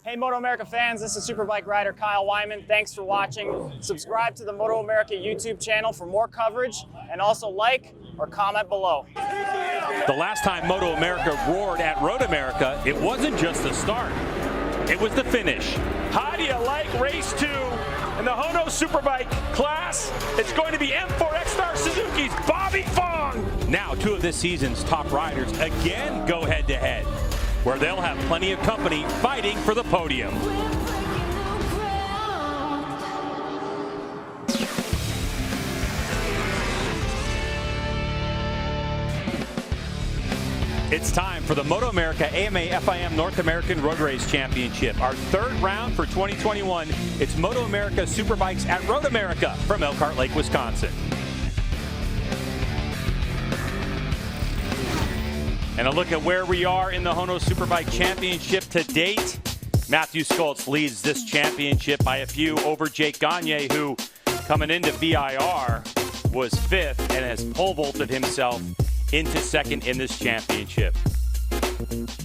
Hey MotoAmerica fans, this is Superbike rider Kyle Wyman. Thanks for watching. Subscribe to the MotoAmerica YouTube channel for more coverage, and also like or comment below. The last time MotoAmerica roared at Road America, it wasn't just the start, it was the finish. How do you like race 2 in the HONOS Superbike class? It's going to be M4 X-Star Suzuki's Bobby Fong. Now 2 of this season's top riders again go head-to-head, where they'll have plenty of company fighting for the podium. It's time for the MotoAmerica AMA FIM North American Road Race Championship. Our 3rd round for 2021. It's MotoAmerica Superbikes at Road America from Elkhart Lake, Wisconsin. And a look at where we are in the HONOS Superbike Championship to date. Matthew Skoltz leads this championship by a few over Jake Gagne, who coming into VIR was 5th and has pole vaulted himself into 2nd in this championship.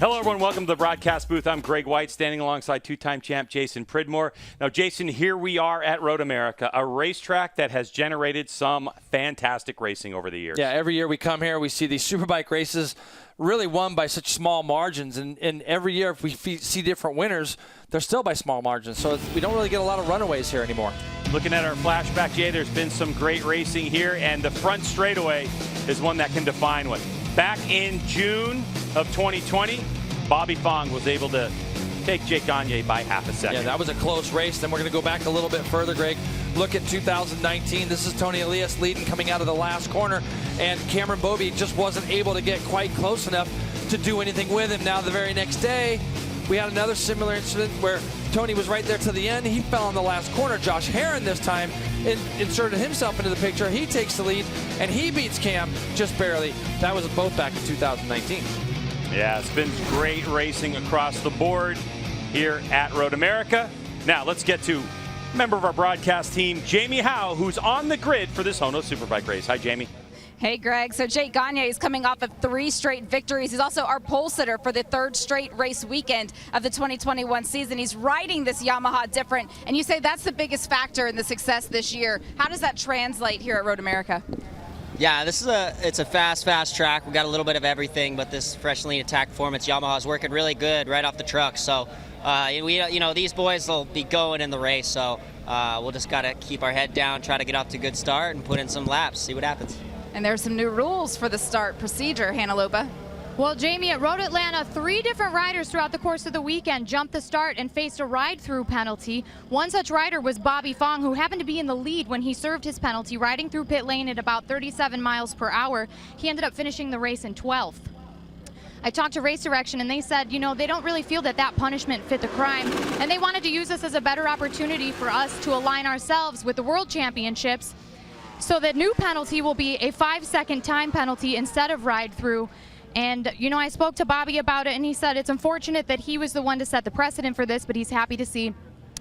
Hello everyone, welcome to the broadcast booth. I'm Greg White, standing alongside 2-time champ Jason Pridmore. Now Jason, here we are at Road America, a racetrack that has generated some fantastic racing over the years. Yeah, every year we come here, we see these Superbike races really won by such small margins, and every year if we see different winners, they're still by small margins, so we don't really get a lot of runaways here anymore. Looking at our flashback, Jay, there's been some great racing here, and the front straightaway is one that can define one. Back in June of 2020, Bobby Fong was able to take Jake Gagne by half a second. Yeah, that was a close race. Then we're going to go back a little bit further, Greg. Look at 2019. This is Tony Elias leading coming out of the last corner, and Cameron Bovey just wasn't able to get quite close enough to do anything with him. Now the very next day, we had another similar incident where Tony was right there to the end. He fell in the last corner. Josh Herron this time inserted himself into the picture. He takes the lead, and he beats Cam just barely. That was both back in 2019. Yeah, it's been great racing across the board here at Road America. Now let's get to a member of our broadcast team, Jamie Howe, who's on the grid for this HONOS Superbike race. Hi, Jamie. Hey, Greg. So Jake Gagne is coming off of 3 straight victories. He's also our pole sitter for the 3rd straight race weekend of the 2021 season. He's riding this Yamaha different, and you say that's the biggest factor in the success this year. How does that translate here at Road America? Yeah, it's a fast track. We got a little bit of everything, but this fresh lean attack performance Yamaha is working really good right off the truck. So these boys will be going in the race. So we'll just got to keep our head down, try to get off to a good start, and put in some laps, see what happens. And there's some new rules for the start procedure, Hannah Lopa. Well, Jamie, at Road Atlanta, 3 different riders throughout the course of the weekend jumped the start and faced a ride-through penalty. One such rider was Bobby Fong, who happened to be in the lead when he served his penalty, riding through pit lane at about 37 miles per hour. He ended up finishing the race in 12th. I talked to Race Direction, and they said, they don't really feel that punishment fit the crime, and they wanted to use this as a better opportunity for us to align ourselves with the World Championships. So the new penalty will be a 5-second time penalty instead of ride-through. And, I spoke to Bobby about it, and he said it's unfortunate that he was the one to set the precedent for this, but he's happy to see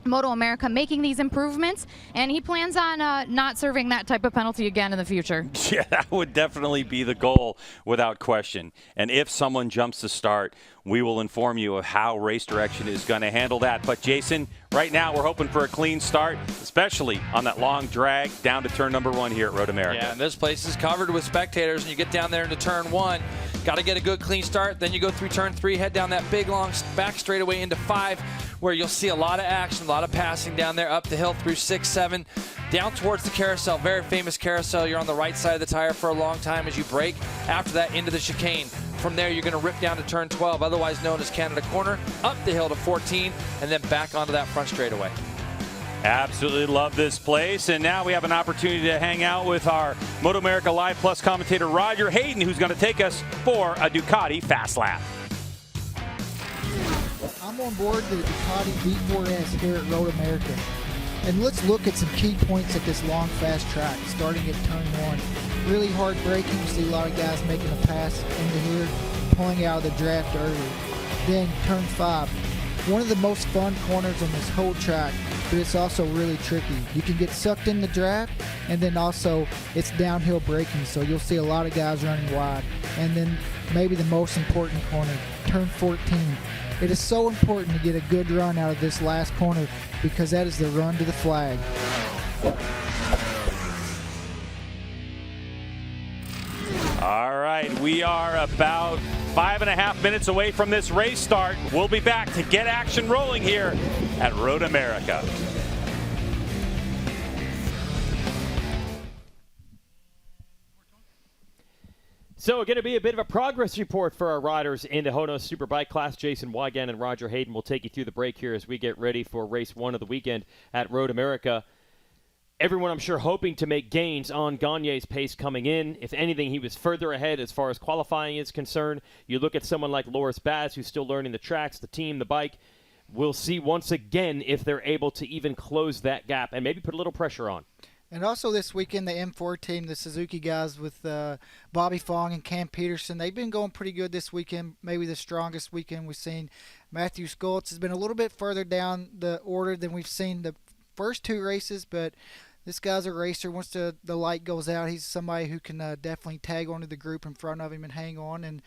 MotoAmerica making these improvements, and he plans on not serving that type of penalty again in the future. Yeah, that would definitely be the goal without question. And if someone jumps the start, we will inform you of how Race Direction is going to handle that. But Jason, right now we're hoping for a clean start, especially on that long drag down to turn number 1 here at Road America. Yeah, and this place is covered with spectators, and you get down there into turn 1. Got to get a good clean start. Then you go through turn 3, head down that big long back straightaway into 5, where you'll see a lot of action, a lot of passing down there, up the hill through 6, 7, down towards the carousel, very famous carousel. You're on the right side of the tire for a long time as you brake. After that, into the chicane. From there, you're going to rip down to turn 12, otherwise known as Canada Corner, up the hill to 14, and then back onto that front straightaway. Absolutely love this place. And now we have an opportunity to hang out with our MotoAmerica Live Plus commentator, Roger Hayden, who's going to take us for a Ducati Fast Lap. I'm on board the Ducati V4S here at Road America. And let's look at some key points at this long, fast track, starting at turn 1. Really hard braking. You see a lot of guys making a pass into here, pulling out of the draft early. Then turn 5. one of the most fun corners on this whole track, but it's also really tricky. You can get sucked in the draft, and then also it's downhill braking, so you'll see a lot of guys running wide. And then maybe the most important corner, turn 14. It is so important to get a good run out of this last corner because that is the run to the flag. All right, we are about 5.5 minutes away from this race start. We'll be back to get action rolling here at MotoAmerica. So going to be a bit of a progress report for our riders in the HONOS Superbike class. Jason Weigandt and Roger Hayden will take you through the break here as we get ready for race 1 of the weekend at MotoAmerica. Everyone, I'm sure, hoping to make gains on Gagne's pace coming in. If anything, he was further ahead as far as qualifying is concerned. You look at someone like Loris Baz, who's still learning the tracks, the team, the bike. We'll see once again if they're able to even close that gap and maybe put a little pressure on. And also this weekend, the M4 team, the Suzuki guys with Bobby Fong and Cam Peterson, they've been going pretty good this weekend, maybe the strongest weekend we've seen. Matthew Skoltz has been a little bit further down the order than we've seen the first 2 races, but this guy's a racer. Once the light goes out, he's somebody who can definitely tag onto the group in front of him and hang on. And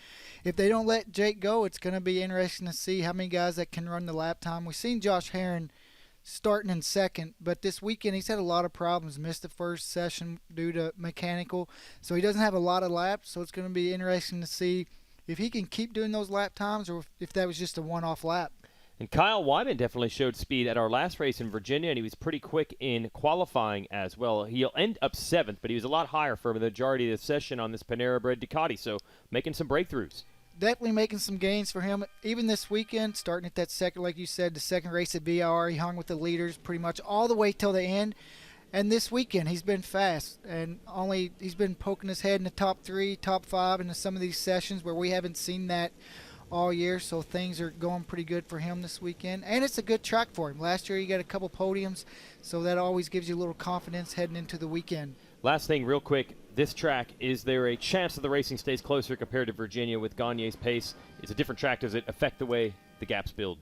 if they don't let Jake go, it's going to be interesting to see how many guys that can run the lap time. We've seen Josh Herron starting in second, but this weekend he's had a lot of problems. Missed the first session due to mechanical, so he doesn't have a lot of laps. So it's going to be interesting to see if he can keep doing those lap times or if that was just a one-off lap. And Kyle Wyman definitely showed speed at our last race in Virginia, and he was pretty quick in qualifying as well. He'll end up 7th, but he was a lot higher for the majority of the session on this Panera-bred Ducati, so making some breakthroughs. Definitely making some gains for him. Even this weekend, starting at that second, like you said, the second race at VIR, he hung with the leaders pretty much all the way till the end. And this weekend, he's been fast, and he's been poking his head in the top 3, top 5 in some of these sessions where we haven't seen that all year, so things are going pretty good for him this weekend. And it's a good track for him. Last year he got a couple podiums, so that always gives you a little confidence heading into the weekend. Last thing real quick, this track, is there a chance that the racing stays closer compared to Virginia with Gagne's pace? It's a different track. Does it affect the way the gaps build?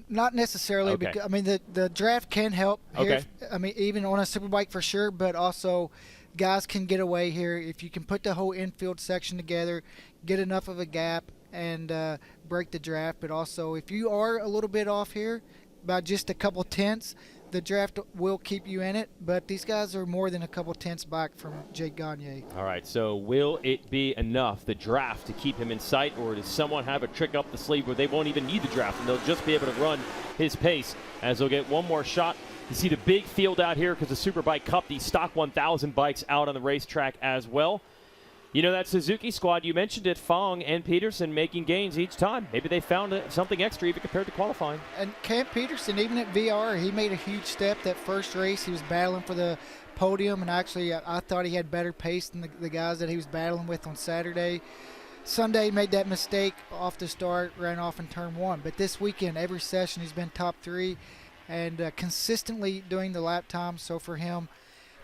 Not necessarily. Okay. Because, I mean, the draft can help here. Okay. I mean, even on a Superbike for sure, but also guys can get away here. If you can put the whole infield section together, get enough of a gap, and break the draft. But also, if you are a little bit off here by just a couple tenths, the draft will keep you in it. But these guys are more than a couple tenths back from Jake Gagne. All right, so will it be enough, the draft, to keep him in sight, or does someone have a trick up the sleeve where they won't even need the draft and they'll just be able to run his pace as they'll get one more shot? You see the big field out here because the Superbike Cup, these stock 1,000 bikes out on the racetrack as well. You know, that Suzuki squad, you mentioned it, Fong and Peterson making gains each time. Maybe they found something extra even compared to qualifying. And Cam Peterson, even at VR, he made a huge step that first race. He was battling for the podium, and actually I thought he had better pace than the guys that he was battling with on Saturday. Sunday made that mistake off the start, ran off in turn 1. But this weekend, every session, he's been top 3 and consistently doing the lap time. So for him,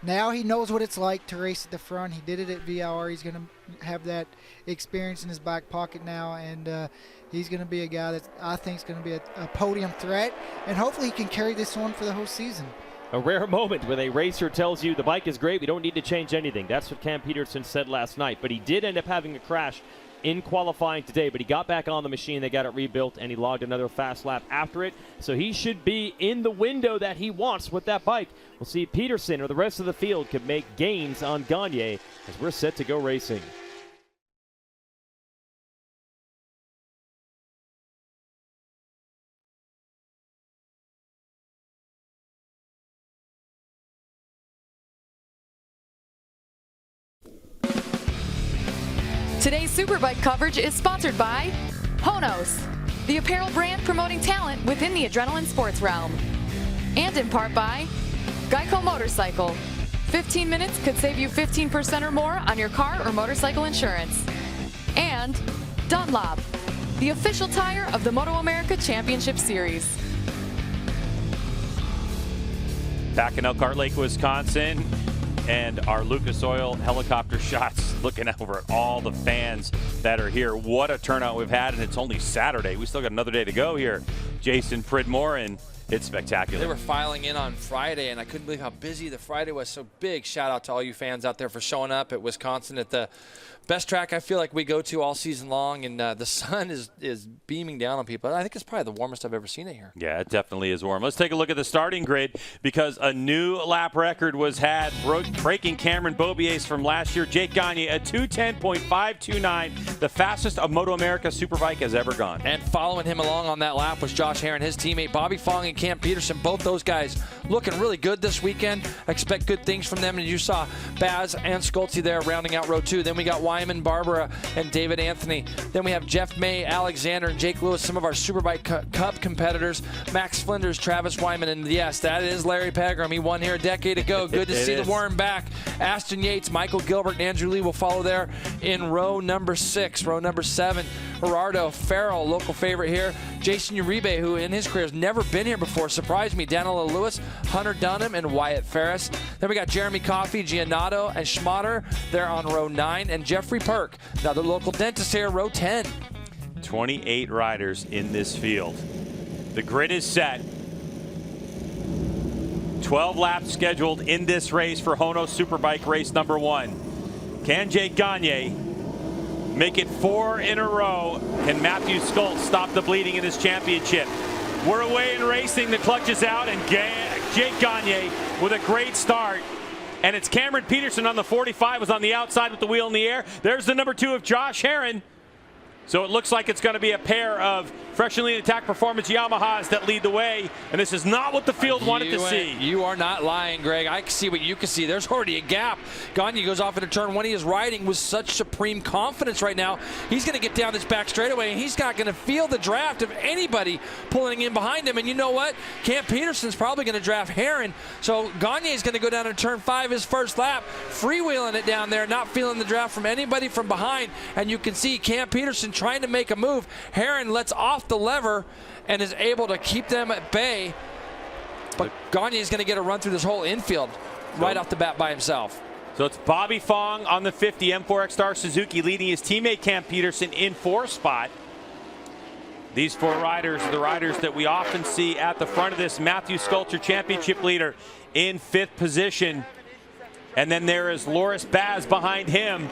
now he knows what it's like to race at the front. He did it at VIR. He's going to have that experience in his back pocket now, and he's going to be a guy that I think is going to be a podium threat, and hopefully he can carry this on for the whole season. A rare moment when a racer tells you the bike is great, we don't need to change anything. That's what Cam Peterson said last night, but he did end up having a crash in qualifying today, but he got back on the machine, they got it rebuilt, and he logged another fast lap after it. So he should be in the window that he wants with that bike. We'll see if Peterson or the rest of the field can make gains on Gagne as we're set to go racing. Today's Superbike coverage is sponsored by HONOS, the apparel brand promoting talent within the adrenaline sports realm. And in part by Geico Motorcycle. 15 minutes could save you 15% or more on your car or motorcycle insurance. And Dunlop, the official tire of the MotoAmerica Championship Series. Back in Elkhart Lake, Wisconsin, and our Lucas Oil helicopter shots looking over at all the fans that are here. What a turnout we've had, and it's only Saturday. We still got another day to go here Jason Pridmore, and it's spectacular. They were filing in on Friday, and I couldn't believe how busy the Friday was. So big shout out to all you fans out there for showing up at Wisconsin at the best track I feel like we go to all season long, and the sun is beaming down on people. I think it's probably the warmest I've ever seen it here. Yeah, it definitely is warm. Let's take a look at the starting grid because a new lap record was had, breaking Cameron Beaubier's from last year. Jake Gagne, a 2:10.529, the fastest a MotoAmerica Superbike has ever gone. And following him along on that lap was Josh Herrin, his teammate Bobby Fong and Cam Peterson. Both those guys looking really good this weekend. I expect good things from them. And you saw Baz and Schulte there rounding out row 2. Then we got Wyman, Barbara, and David Anthony. Then we have Jeff May, Alexander, and Jake Lewis, some of our Superbike Cup competitors. Max Flinders, Travis Wyman, and yes, that is Larry Pegram. He won here a decade ago. Good to see the worm back. Aston Yates, Michael Gilbert, and Andrew Lee will follow there in row number 6. Row number 7, Gerardo Farrell, local favorite here. Jason Uribe, who in his career has never been here before, surprised me. Danilo Lewis, Hunter Dunham, and Wyatt Ferris. Then we got Jeremy Coffey, Giannato, and Schmatter there on row 9, and Jeffrey Perk, another local dentist here, row 10. 28 riders in this field. The grid is set. 12 laps scheduled in this race for HONOS Superbike race number 1. Can Jake Gagne make it 4 in a row? Can Matthew Schulte stop the bleeding in his championship? We're away in racing. The clutch is out, and Jake Gagne with a great start. And it's Cameron Peterson on the 45, was on the outside with the wheel in the air. There's the number 2 of Josh Herrin. So it looks like it's going to be a pair of Fresh and Lean Attack Performance Yamahas that lead the way, and this is not what the field wanted to see. You are not lying, Greg. I can see what you can see. There's already a gap. Gagne goes off into turn 1. He is riding with such supreme confidence right now. He's going to get down this back straightaway, and he's not going to feel the draft of anybody pulling in behind him. And you know what? Camp Peterson's probably going to draft Herrin. So Gagne is going to go down to turn 5 his first lap, freewheeling it down there, not feeling the draft from anybody from behind. And you can see Camp Peterson trying to make a move. Herrin lets off the lever and is able to keep them at bay. But Gagne is going to get a run through this whole infield right off the bat by himself. So it's Bobby Fong on the 50 M4 X-Star Suzuki leading his teammate Camp Peterson in 4th spot. These 4 riders are the riders that we often see at the front of this. Matthew Schulte, championship leader, in 5th position. And then there is Loris Baz behind him.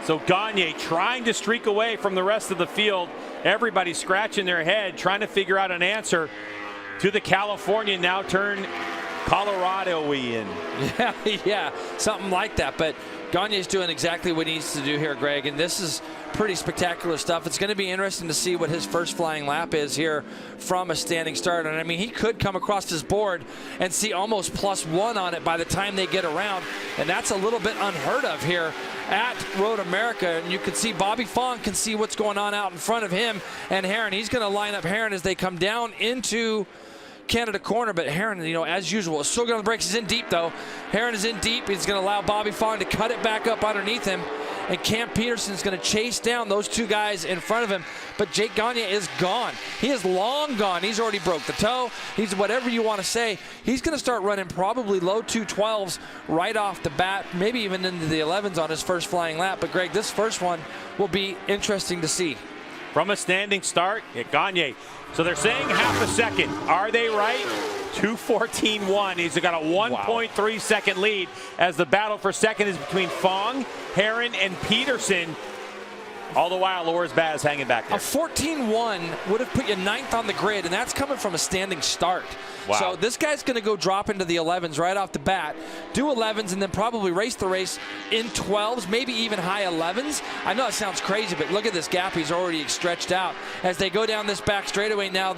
So Gagne trying to streak away from the rest of the field. Everybody scratching their head, trying to figure out an answer to the Californian, now turned Colorado-ian. Yeah, something like that. But Gagne's doing exactly what he needs to do here, Greg, and this is pretty spectacular stuff. It's going to be interesting to see what his first flying lap is here from a standing start. And I mean, he could come across his board and see almost +1 on it by the time they get around, and that's a little bit unheard of here at Road America. And you can see Bobby Fong can see what's going on out in front of him and Herrin. He's going to line up Herrin as they come down into Canada corner, but Herrin, you know, as usual, is still good on the brakes. He's in deep, though. Herrin is in deep. He's going to allow Bobby Fong to cut it back up underneath him, and Camp Peterson is going to chase down those 2 guys in front of him. But Jake Gagne is gone. He is long gone. He's already broke the toe. He's whatever you want to say. He's going to start running probably low 212s right off the bat, maybe even into the 11s on his first flying lap. But Greg, this first one will be interesting to see. From a standing start, Gagne. So they're saying half a second. Are they right? 2:14.1. He's got a 1.3 second lead as the battle for second is between Fong, Herrin, and Peterson. All the while, Loris Baz hanging back there. A 14.1 would have put you 9th on the grid, and that's coming from a standing start. Wow. So this guy's going to go drop into the 11s right off the bat, do 11s, and then probably race the race in 12s, maybe even high 11s. I know it sounds crazy, but look at this gap. He's already stretched out. As they go down this back straightaway now,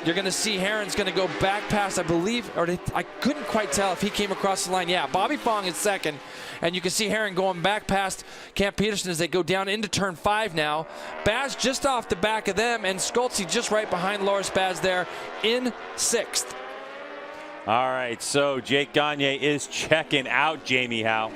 you're going to see Herrin's going to go back past, I believe, I couldn't quite tell if he came across the line. Yeah, Bobby Fong is second, and you can see Herrin going back past Camp Peterson as they go down into turn 5 now. Baz just off the back of them, and Schulte just right behind Loris Baz there in 6th. All right, so Jake Gagne is checking out, Jamie Howe.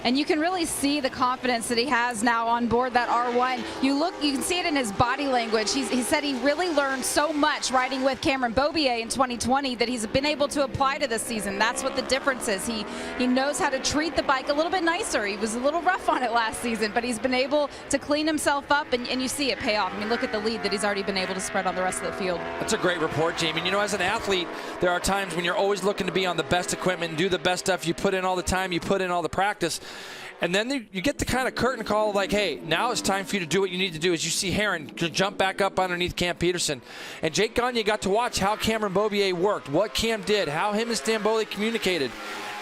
and you can really see the confidence that he has now on board that R1. You can see it in his body language. He said he really learned so much riding with Cameron Beaubier in 2020 that he's been able to apply to this season. That's what the difference is. He knows how to treat the bike a little bit nicer. He was a little rough on it last season, but he's been able to clean himself up, and you see it pay off. I mean, look at the lead that he's already been able to spread on the rest of the field. That's a great report, Jamie. You know, as an athlete, there are times when you're always looking to be on the best equipment and do the best stuff. You put in all the time, you put in all the practice. And then you get the kind of curtain call like, hey, now it's time for you to do what you need to do. As you see Herrin jump back up underneath Cam Peterson. And Jake Gagne got to watch how Cameron Beaubier worked, what Cam did, how him and Stamboli communicated.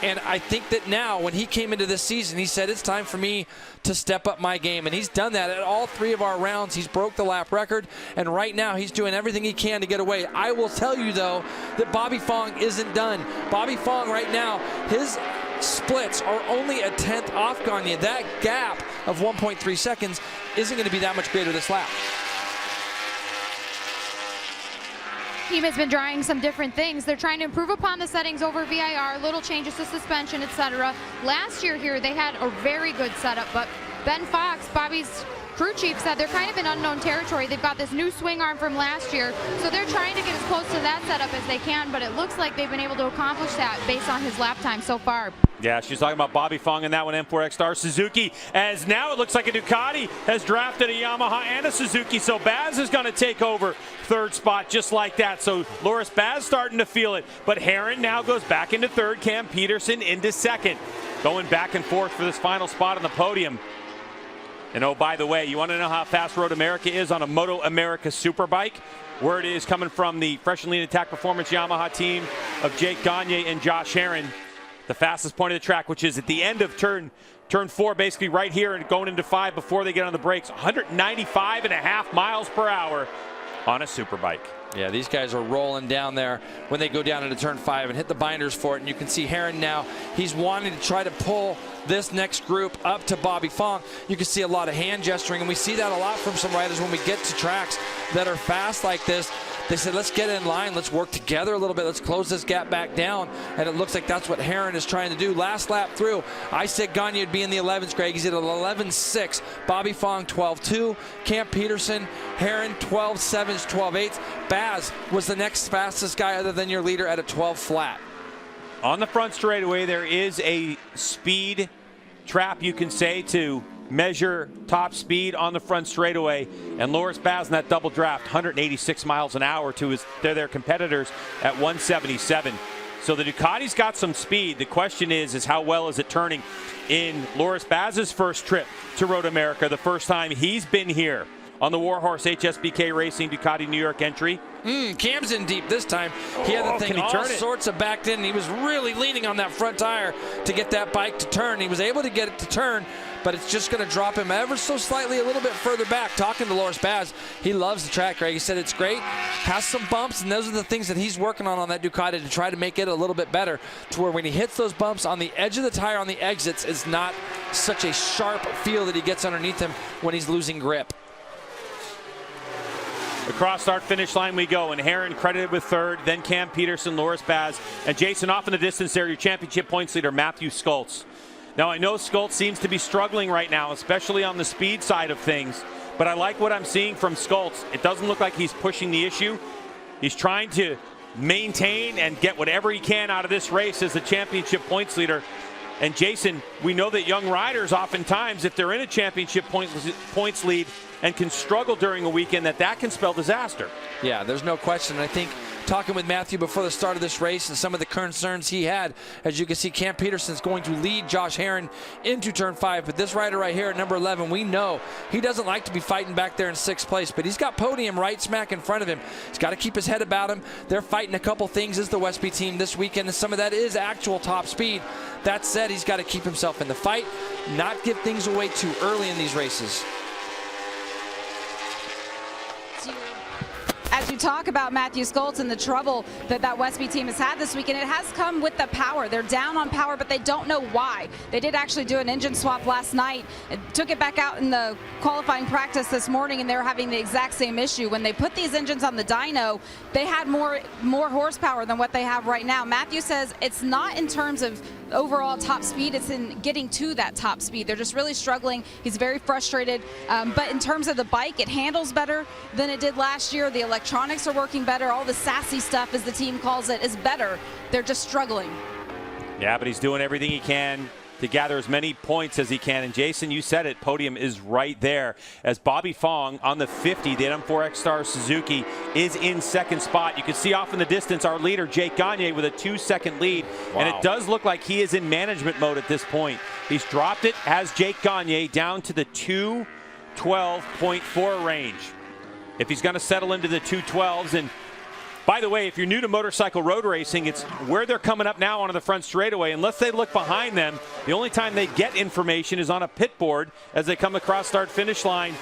And I think that now, when he came into this season, he said, it's time for me to step up my game. And he's done that at all 3 of our rounds. He's broke the lap record. And right now, he's doing everything he can to get away. I will tell you, though, that Bobby Fong isn't done. Bobby Fong right now, his splits are only a 10th off Gagne. That gap of 1.3 seconds isn't going to be that much greater this lap. Team has been trying some different things. They're trying to improve upon the settings over VIR, little changes to suspension, etc. Last year here, they had a very good setup, but Ben Fox, Bobby's crew chief, said they're kind of in unknown territory. They've got this new swing arm from last year, so they're trying to get as close to that setup as they can, but it looks like they've been able to accomplish that based on his lap time so far. Yeah, she's talking about Bobby Fong in that one, M4X Star Suzuki, as now it looks like a Ducati has drafted a Yamaha and a Suzuki, so Baz is going to take over 3rd spot just like that. So Loris Baz starting to feel it, but Herrin now goes back into 3rd, Cam Peterson into 2nd. Going back and forth for this final spot on the podium. And oh, by the way, you want to know how fast Road America is on a MotoAmerica Superbike? Word is coming from the Fresh and Lean Attack Performance Yamaha team of Jake Gagne and Josh Herrin. The fastest point of the track, which is at the end of turn 4, basically right here, and going into 5 before they get on the brakes. 195.5 miles per hour on a Superbike. Yeah, these guys are rolling down there when they go down into turn 5 and hit the binders for it. And you can see Herrin now, he's wanting to try to pull this next group up to Bobby Fong. You can see a lot of hand gesturing, and we see that a lot from some riders when we get to tracks that are fast like this. They said, let's get in line, let's work together a little bit, let's close this gap back down, and it looks like that's what Herrin is trying to do. Last lap through, I said Gagne would be in the 11s, Greg. He's at 11.6. Bobby Fong 12.2. Cam Peterson, Herrin 12.7s, 12.8s. Baz was the next fastest guy other than your leader at a 12 flat. On the front straightaway, there is a speed trap, you can say, to measure top speed on the front straightaway, and Loris Baz in that double draft, 186 miles an hour to their competitors at 177. So the Ducati's got some speed. The question is how well is it turning in Loris Baz's first trip to Road America, the first time he's been here on the Warhorse HSBK Racing Ducati New York entry. Cam's in deep this time. He had the thing all sorts of backed in. He was really leaning on that front tire to get that bike to turn. He was able to get it to turn, but it's just going to drop him ever so slightly a little bit further back. Talking to Loris Baz, he loves the track, Greg. He said it's great, has some bumps, and those are the things that he's working on that Ducati to try to make it a little bit better, to where when he hits those bumps on the edge of the tire on the exits, it's not such a sharp feel that he gets underneath him when he's losing grip. Across start finish line we go, and Herrin credited with 3rd, then Cam Peterson, Loris Baz, and Jason off in the distance there, your championship points leader, Matthew Skoltz. Now I know Skoltz seems to be struggling right now, especially on the speed side of things, but I like what I'm seeing from Skoltz. It doesn't look like he's pushing the issue. He's trying to maintain and get whatever he can out of this race as the championship points leader. And Jason, we know that young riders oftentimes, if they're in a championship points lead and can struggle during a weekend, that can spell disaster. Yeah, there's no question. I think talking with Matthew before the start of this race and some of the concerns he had, as you can see, Cam Peterson's going to lead Josh Herrin into turn 5. But this rider right here at number 11, we know he doesn't like to be fighting back there in 6th place, but he's got Podium right smack in front of him. He's got to keep his head about him. They're fighting a couple things as the Westby team this weekend, and some of that is actual top speed. That said, he's got to keep himself in the fight, not give things away too early in these races. As you talk about Matthew Skoltz and the trouble that Westby team has had this weekend, it has come with the power. They're down on power, but they don't know why. They did actually do an engine swap last night, took it back out in the qualifying practice this morning, and they were having the exact same issue. When they put these engines on the dyno, they had more horsepower than what they have right now. Matthew says it's not in terms of overall top speed, it's in getting to that top speed. They're just really struggling. He's very frustrated, but in terms of the bike, it handles better than it did last year. The electronics are working better. All the sassy stuff, as the team calls it, is better. They're just struggling. Yeah, but he's doing everything he can to gather as many points as he can. And Jason, you said it, Podium is right there. As Bobby Fong on the 50, the NM4X Star Suzuki, is in second spot. You can see off in the distance our leader, Jake Gagne, with a 2-second lead. Wow. And it does look like he is in management mode at this point. He's dropped it, has Jake Gagne down to the 2:12.4 range. If he's going to settle into the 2:12s, and by the way, if you're new to motorcycle road racing, it's where they're coming up now onto the front straightaway. Unless they look behind them, the only time they get information is on a pit board as they come across start-finish line.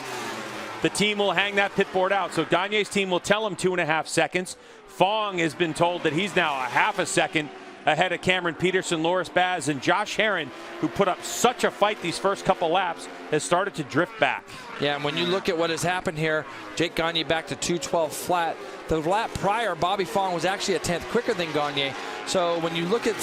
The team will hang that pit board out. So Gagne's team will tell him 2.5 seconds. Fong has been told that he's now a half a second ahead of Cameron Peterson, Loris Baz, and Josh Herron, who put up such a fight these first couple laps, has started to drift back. Yeah, and when you look at what has happened here, Jake Gagne back to 2:12 flat. The lap prior, Bobby Fong was actually a 10th quicker than Gagne. So when you look at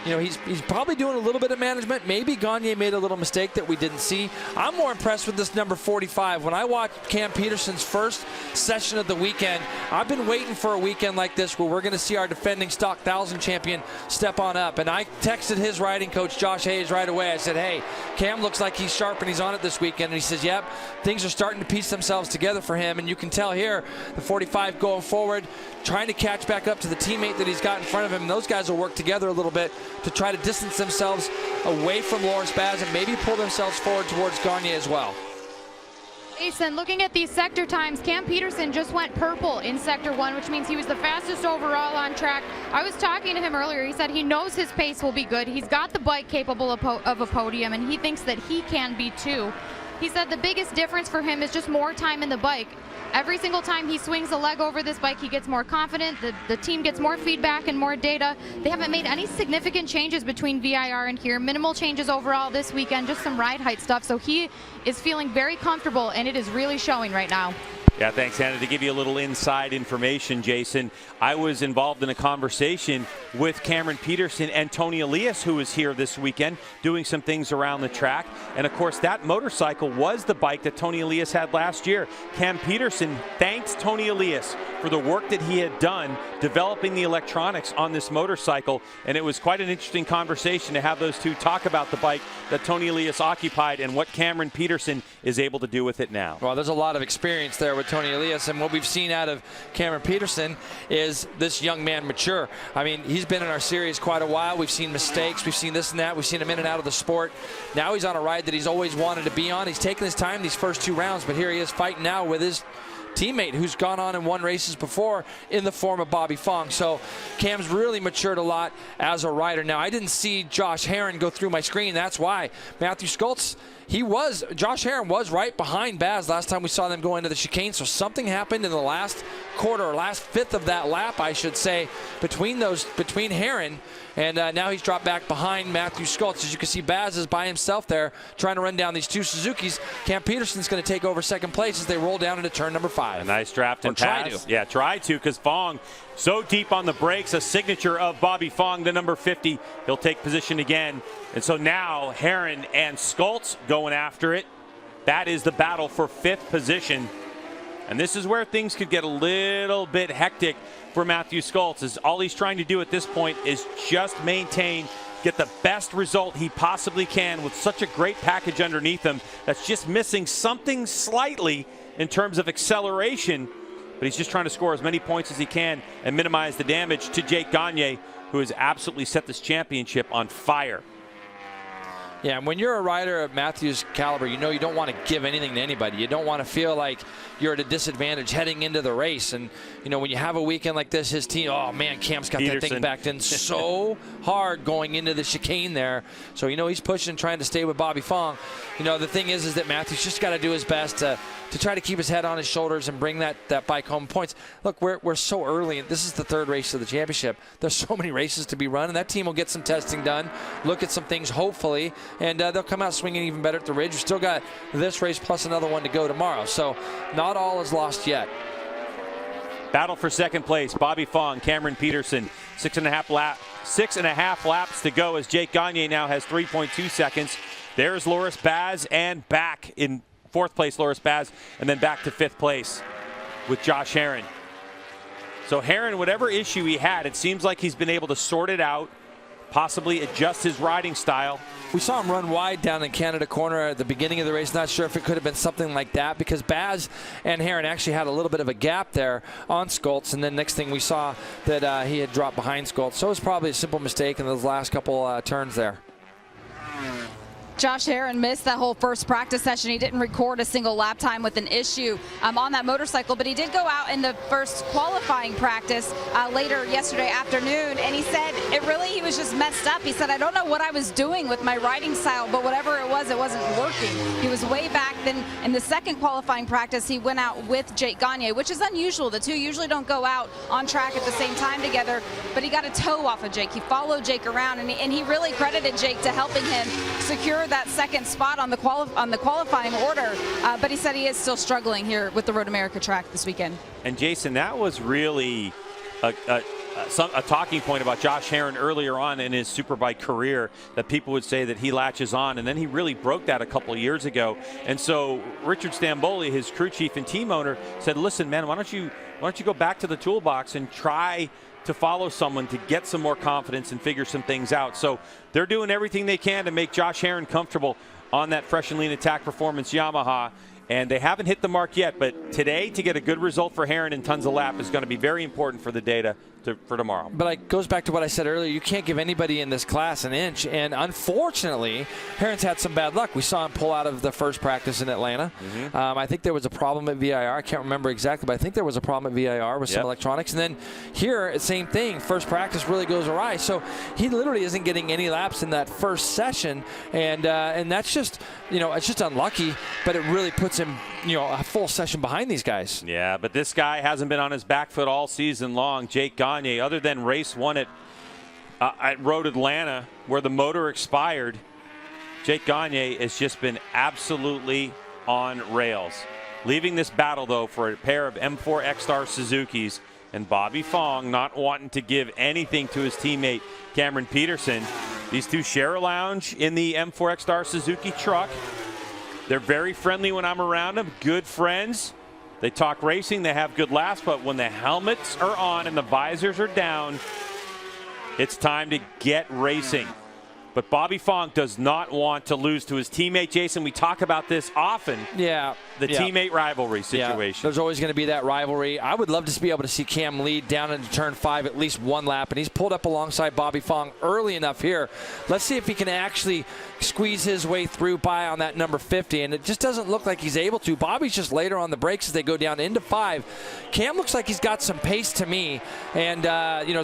he's probably doing a little bit of management. Maybe Gagne made a little mistake that we didn't see. I'm more impressed with this number 45. When I watched Cam Peterson's first session of the weekend, I've been waiting for a weekend like this where we're going to see our defending stock 1,000 champion step on up. And I texted his riding coach, Josh Hayes, right away. I said, hey, Cam looks like he's sharp and he's on it this weekend. And he says, yep, things are starting to piece themselves together for him. And you can tell here, the 45 going forward, trying to catch back up to the teammate that he's got in front of him. And those guys will work together a little bit to try to distance themselves away from Loris Baz and maybe pull themselves forward towards Gagne as well. Jason, looking at these sector times, Cam Peterson just went purple in Sector 1, which means he was the fastest overall on track. I was talking to him earlier. He said he knows his pace will be good. He's got the bike capable of a podium, and he thinks that he can be too. He said the biggest difference for him is just more time in the bike. Every single time he swings a leg over this bike, he gets more confident. The team gets more feedback and more data. They haven't made any significant changes between VIR and here. Minimal changes overall this weekend, just some ride height stuff. So he is feeling very comfortable, and it is really showing right now. Yeah, thanks, Hannah. To give you a little inside information, Jason, I was involved in a conversation with Cameron Peterson and Tony Elias, who was here this weekend doing some things around the track. And of course, that motorcycle was the bike that Tony Elias had last year. Cam Peterson thanked Tony Elias for the work that he had done developing the electronics on this motorcycle. And it was quite an interesting conversation to have those two talk about the bike that Tony Elias occupied and what Cameron Peterson is able to do with it now. Well, there's a lot of experience there with Tony Elias, and what we've seen out of Cameron Peterson is this young man mature. I mean, he's been in our series quite a while. We've seen mistakes, we've seen this and that, we've seen him in and out of the sport. Now he's on a ride that he's always wanted to be on. He's taken his time these first 2 rounds, but here he is fighting now with his teammate who's gone on and won races before in the form of Bobby Fong. So Cam's really matured a lot as a rider. Now, I didn't see Josh Herron go through my screen. That's why Matthew Skoltz, Josh Herron was right behind Baz last time we saw them go into the chicane. So something happened in the last quarter, or last fifth of that lap, I should say, between Herron and now he's dropped back behind Matthew Skoltz. As you can see, Baz is by himself there trying to run down these 2 Suzukis. Cam Peterson's going to take over second place as they roll down into turn number 5. A nice draft and pass. Yeah, try to, because Fong so deep on the brakes, a signature of Bobby Fong, the number 50. He'll take position again. And so now Herron and Skoltz going after it. That is the battle for 5th position. And this is where things could get a little bit hectic for Matthew Skoltz, as all he's trying to do at this point is just maintain, get the best result he possibly can with such a great package underneath him that's just missing something slightly in terms of acceleration. But he's just trying to score as many points as he can and minimize the damage to Jake Gagne, who has absolutely set this championship on fire. Yeah, and when you're a rider of Matthew's caliber, you know you don't want to give anything to anybody. You don't want to feel like you're at a disadvantage heading into the race. And, you know, when you have a weekend like this, his team, oh, man, Cam's got that thing backed in so hard going into the chicane there. So, you know, he's pushing, trying to stay with Bobby Fong. You know, the thing is that Matthew's just got to do his best to try to keep his head on his shoulders and bring that bike home points. Look, we're so early, and this is the third race of the championship. There's so many races to be run, and that team will get some testing done, look at some things, hopefully, and they'll come out swinging even better at the Ridge. We've still got this race plus another one to go tomorrow, so not all is lost yet. Battle for second place, Bobby Fong, Cameron Peterson, 6.5 laps to go as Jake Gagne now has 3.2 seconds. There's Loris Baz, and back in fourth place, Loris Baz, and then back to fifth place with Josh Herron. So Herron, whatever issue he had, it seems like he's been able to sort it out, possibly adjust his riding style. We saw him run wide down in Canada Corner at the beginning of the race. Not sure if it could have been something like that, because Baz and Herron actually had a little bit of a gap there on Skoltz, and then next thing we saw that he had dropped behind Skoltz. So it was probably a simple mistake in those last couple turns there. Josh Herron missed that whole first practice session. He didn't record a single lap time with an issue on that motorcycle, but he did go out in the first qualifying practice later yesterday afternoon, and he said he was just messed up. He said, I don't know what I was doing with my riding style, but whatever it wasn't working. He was way back. Then in the second qualifying practice, he went out with Jake Gagne, which is unusual. The two usually don't go out on track at the same time together, but he got a toe off of Jake. He followed Jake around, and he really credited Jake to helping him secure that second spot on the qualifying order, but he said he is still struggling here with the Road America track this weekend. And Jason, that was really a talking point about Josh Herron earlier on in his Superbike career, that people would say that he latches on, and then he really broke that a couple of years ago. And so Richard Stamboli, his crew chief and team owner, said, listen, man, why don't you go back to the toolbox and try to follow someone to get some more confidence and figure some things out. So they're doing everything they can to make Josh Herron comfortable on that Fresh and Lean Attack Performance Yamaha. And they haven't hit the mark yet, but today to get a good result for Herron in tons of lap is going to be very important for the data for tomorrow. But it goes back to what I said earlier. You can't give anybody in this class an inch, and unfortunately, Herron's had some bad luck. We saw him pull out of the first practice in Atlanta. I think there was a problem at VIR. I can't remember exactly, but I think there was a problem at VIR with some electronics. And then here, same thing. First practice really goes awry. So he literally isn't getting any laps in that first session, and that's just, it's just unlucky, but it really puts him, a full session behind these guys. Yeah, but this guy hasn't been on his back foot all season long. Jake Gagne, other than race one at Road Atlanta, where the motor expired, Jake Gagne has just been absolutely on rails. Leaving this battle, though, for a pair of M4 X-Star Suzukis, and Bobby Fong not wanting to give anything to his teammate Cameron Peterson. These two share a lounge in the M4 X-Star Suzuki truck. They're very friendly when I'm around them, good friends. They talk racing, they have good laughs, but when the helmets are on and the visors are down, it's time to get racing. But Bobby Fong does not want to lose to his teammate. Jason, we talk about this often. Yeah. The teammate rivalry situation. There's always going to be that rivalry. I would love to be able to see Cam lead down into turn 5 at least one lap, and he's pulled up alongside Bobby Fong early enough here. Let's see if he can actually squeeze his way through by on that number 50, and it just doesn't look like he's able to. Bobby's just later on the brakes as they go down into 5. Cam looks like he's got some pace to me, and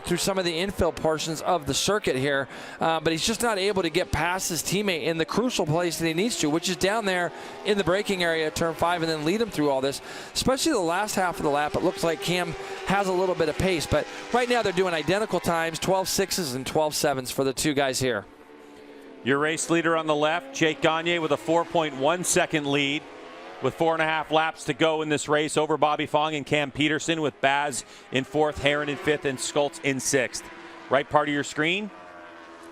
through some of the infill portions of the circuit here, but he's just not able to get past his teammate in the crucial place that he needs to, which is down there in the braking area at turn 5, and then lead him through all this. Especially the last half of the lap, it looks like Cam has a little bit of pace, but right now they're doing identical times, 12.6s and 12.7s for the two guys here. Your race leader on the left, Jake Gagne, with a 4.1 second lead, with 4.5 laps to go in this race over Bobby Fong and Cam Peterson, with Baz in 4th, Herron in 5th, and Skoltz in 6th. Right part of your screen,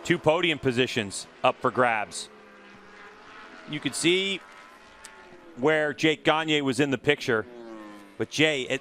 2 podium positions up for grabs. You could see where Jake Gagne was in the picture, but Jay,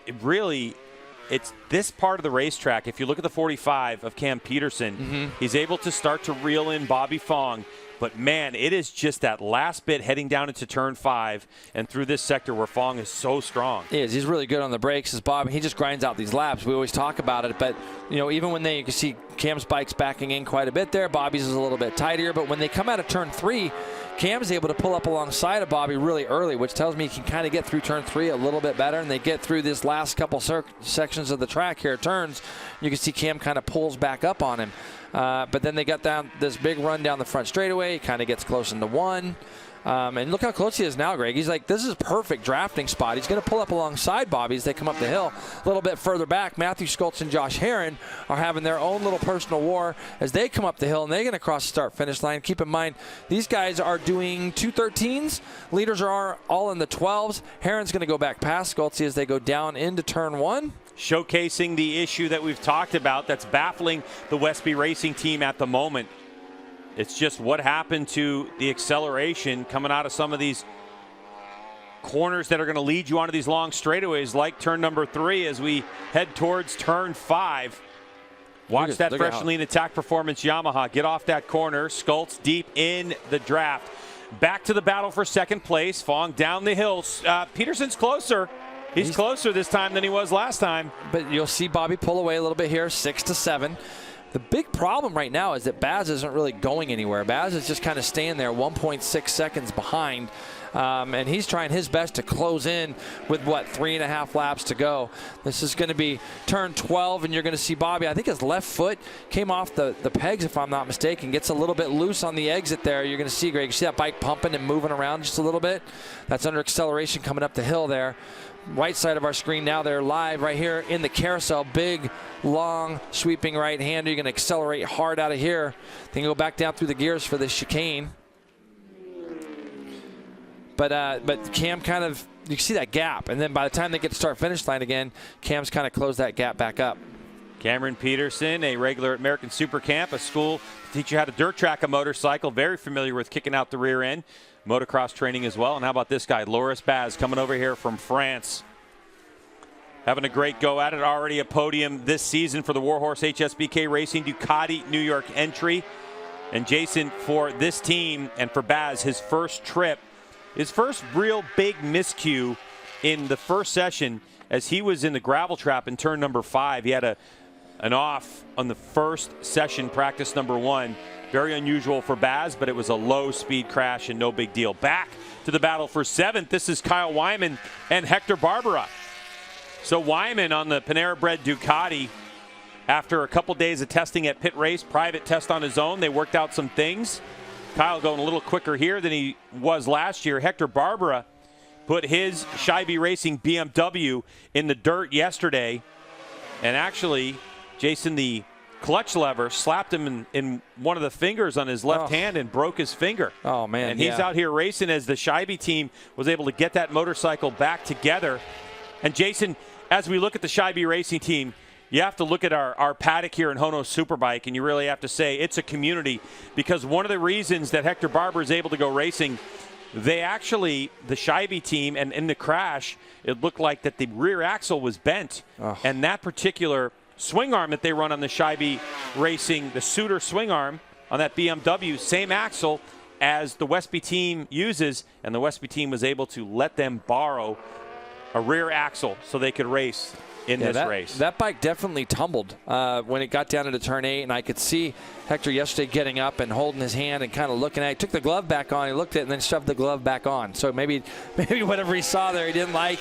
it's this part of the racetrack. If you look at the 45 of Cam Peterson, he's able to start to reel in Bobby Fong. But, man, it is just that last bit heading down into turn 5 and through this sector where Fong is so strong. He is. He's really good on the brakes. As Bob, he just grinds out these laps. We always talk about it. But, even when you can see Cam's bike's backing in quite a bit there. Bobby's is a little bit tighter, but when they come out of turn 3, Cam's able to pull up alongside of Bobby really early, which tells me he can kind of get through turn 3 a little bit better, and they get through this last couple sections of the track here, turns. You can see Cam kind of pulls back up on him. But then they got down this big run down the front straightaway, kind of gets close into 1. And look how close he is now, Greg. He's like, this is a perfect drafting spot. He's going to pull up alongside Bobby as they come up the hill. A little bit further back, Matthew Schultz and Josh Herron are having their own little personal war as they come up the hill, and they're going to cross the start-finish line. Keep in mind, these guys are doing 213s. Leaders are all in the 12s. Herron's going to go back past Schultz as they go down into turn 1. Showcasing the issue that we've talked about that's baffling the Westby Racing team at the moment. It's just what happened to the acceleration coming out of some of these corners that are going to lead you onto these long straightaways, like turn number 3 as we head towards turn 5. Watch that fresh lean attack performance Yamaha get off that corner. Schultz deep in the draft. Back to the battle for second place. Fong down the hills. Peterson's closer. He's closer this time than he was last time. But you'll see Bobby pull away a little bit here, 6 to 7. The big problem right now is that Baz isn't really going anywhere. Baz is just kind of staying there 1.6 seconds behind. And he's trying his best to close in with, 3.5 laps to go. This is going to be turn 12, and you're going to see Bobby, I think his left foot came off the pegs, if I'm not mistaken. Gets a little bit loose on the exit there. You're going to see, Greg, you see that bike pumping and moving around just a little bit? That's under acceleration coming up the hill there. Right side of our screen now, they're live right here in the carousel. Big, long, sweeping right-hander. You're going to accelerate hard out of here. Then go back down through the gears for this chicane. But Cam kind of, you see that gap, and then by the time they get to start-finish line again, Cam's kind of closed that gap back up. Cameron Peterson, a regular at American Super Camp, a school to teach you how to dirt track a motorcycle. Very familiar with kicking out the rear end. Motocross training as well. And how about this guy, Loris Baz, coming over here from France. Having a great go at it. Already a podium this season for the Warhorse HSBK Racing Ducati New York entry. And Jason, for this team and for Baz, his first trip, his first real big miscue in the first session as he was in the gravel trap in turn number 5. He had an off on the first session, practice number 1. Very unusual for Baz, but it was a low-speed crash and no big deal. Back to the battle for 7th. This is Kyle Wyman and Hector Barbera. So Wyman on the Panera-bred Ducati, after a couple days of testing at Pit Race, private test on his own, they worked out some things. Kyle going a little quicker here than he was last year. Hector Barbera put his Scheibe Racing BMW in the dirt yesterday. And actually, Jason, the clutch lever slapped him in one of the fingers on his left hand and broke his finger. Oh, man. And he's out here racing as the Scheibe team was able to get that motorcycle back together. And Jason, as we look at the Scheibe Racing team, you have to look at our paddock here in HONOS Superbike, and you really have to say it's a community, because one of the reasons that Hector Barber is able to go racing, they actually, the Scheibe team, and in the crash, it looked like that the rear axle was bent. And that particular swing arm that they run on the Scheibe Racing, the Suter swing arm on that BMW, same axle as the Westby team uses, and the Westby team was able to let them borrow a rear axle so they could race in this race. That bike definitely tumbled when it got down into turn 8, and I could see Hector yesterday getting up and holding his hand and kind of looking at it. He took the glove back on, he looked at it, and then shoved the glove back on. So maybe whatever he saw there he didn't like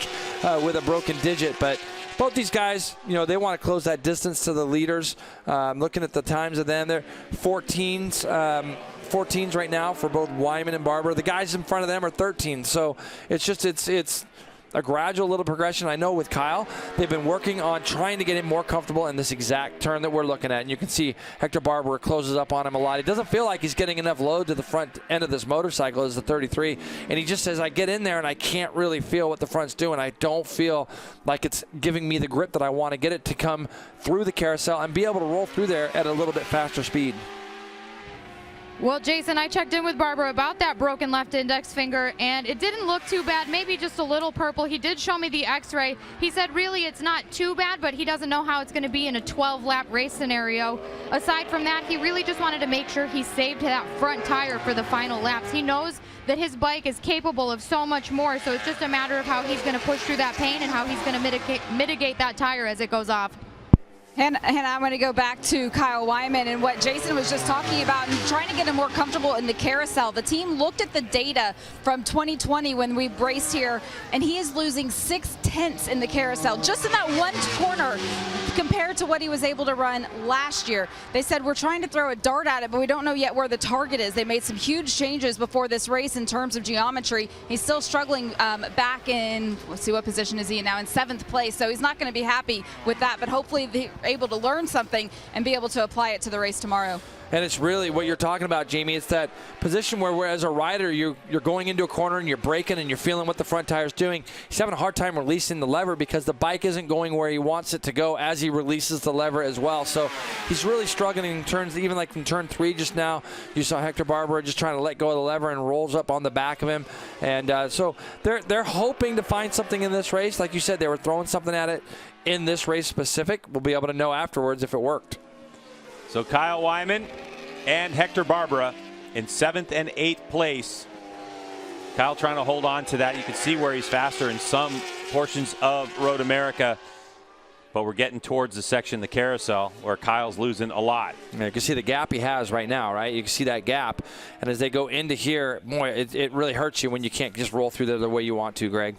with a broken digit. But both these guys, they want to close that distance to the leaders. Looking at the times of them, they're 14s right now for both Wyman and Barber. The guys in front of them are 13. So it's a gradual little progression. I know with Kyle, they've been working on trying to get him more comfortable in this exact turn that we're looking at. And you can see Hector Barber closes up on him a lot. He doesn't feel like he's getting enough load to the front end of this motorcycle as the 33. And he just says, I get in there and I can't really feel what the front's doing. I don't feel like it's giving me the grip that I want to get it to come through the carousel and be able to roll through there at a little bit faster speed. Well, Jason, I checked in with Barbara about that broken left index finger, and it didn't look too bad, maybe just a little purple. He did show me the x-ray. He said really it's not too bad, but he doesn't know how it's going to be in a 12-lap race scenario. Aside from that, he really just wanted to make sure he saved that front tire for the final laps. He knows that his bike is capable of so much more, so it's just a matter of how he's going to push through that pain and how he's going to mitigate that tire as it goes off. And I'm going to go back to Kyle Wyman and what Jason was just talking about and trying to get him more comfortable in the carousel. The team looked at the data from 2020 when we raced here, and he is losing 0.6 in the carousel, just in that one corner compared to what he was able to run last year. They said, we're trying to throw a dart at it, but we don't know yet where the target is. They made some huge changes before this race in terms of geometry. He's still struggling back in, let's see, what position is he in now? In 7th place, so he's not going to be happy with that, but hopefully they're able to learn something and be able to apply it to the race tomorrow. And it's really what you're talking about, Jamie. It's that position where as a rider, you're going into a corner and you're braking and you're feeling what the front tire's doing. He's having a hard time releasing the lever because the bike isn't going where he wants it to go as he releases the lever as well. So he's really struggling in turns, even like from turn 3 just now. You saw Hector Barbera just trying to let go of the lever and rolls up on the back of him. And so they're hoping to find something in this race. Like you said, they were throwing something at it in this race specific. We'll be able to know afterwards if it worked. So Kyle Wyman and Hector Barbera in 7th and 8th place. Kyle trying to hold on to that. You can see where he's faster in some portions of Road America, but we're getting towards the section, the carousel, where Kyle's losing a lot. Yeah, you can see the gap he has right now, right? You can see that gap. And as they go into here, boy, it really hurts you when you can't just roll through there the way you want to, Greg.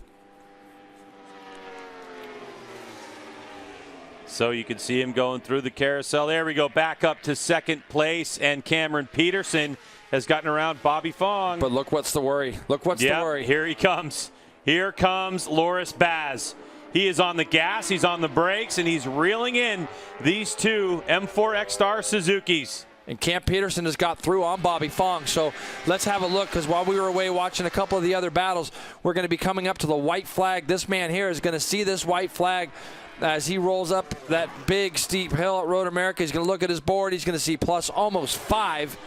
So you can see him going through the carousel. There we go, back up to 2nd place, and Cameron Peterson has gotten around Bobby Fong. But look what's the worry. Look what's the worry. Here he comes. Here comes Loris Baz. He is on the gas, he's on the brakes, and he's reeling in these two M4 X-Star Suzukis. And Cam Peterson has got through on Bobby Fong. So let's have a look, because while we were away watching a couple of the other battles, we're going to be coming up to the white flag. This man here is going to see this white flag as he rolls up that big steep hill at Road America. He's going to look at his board. He's going to see plus almost 5.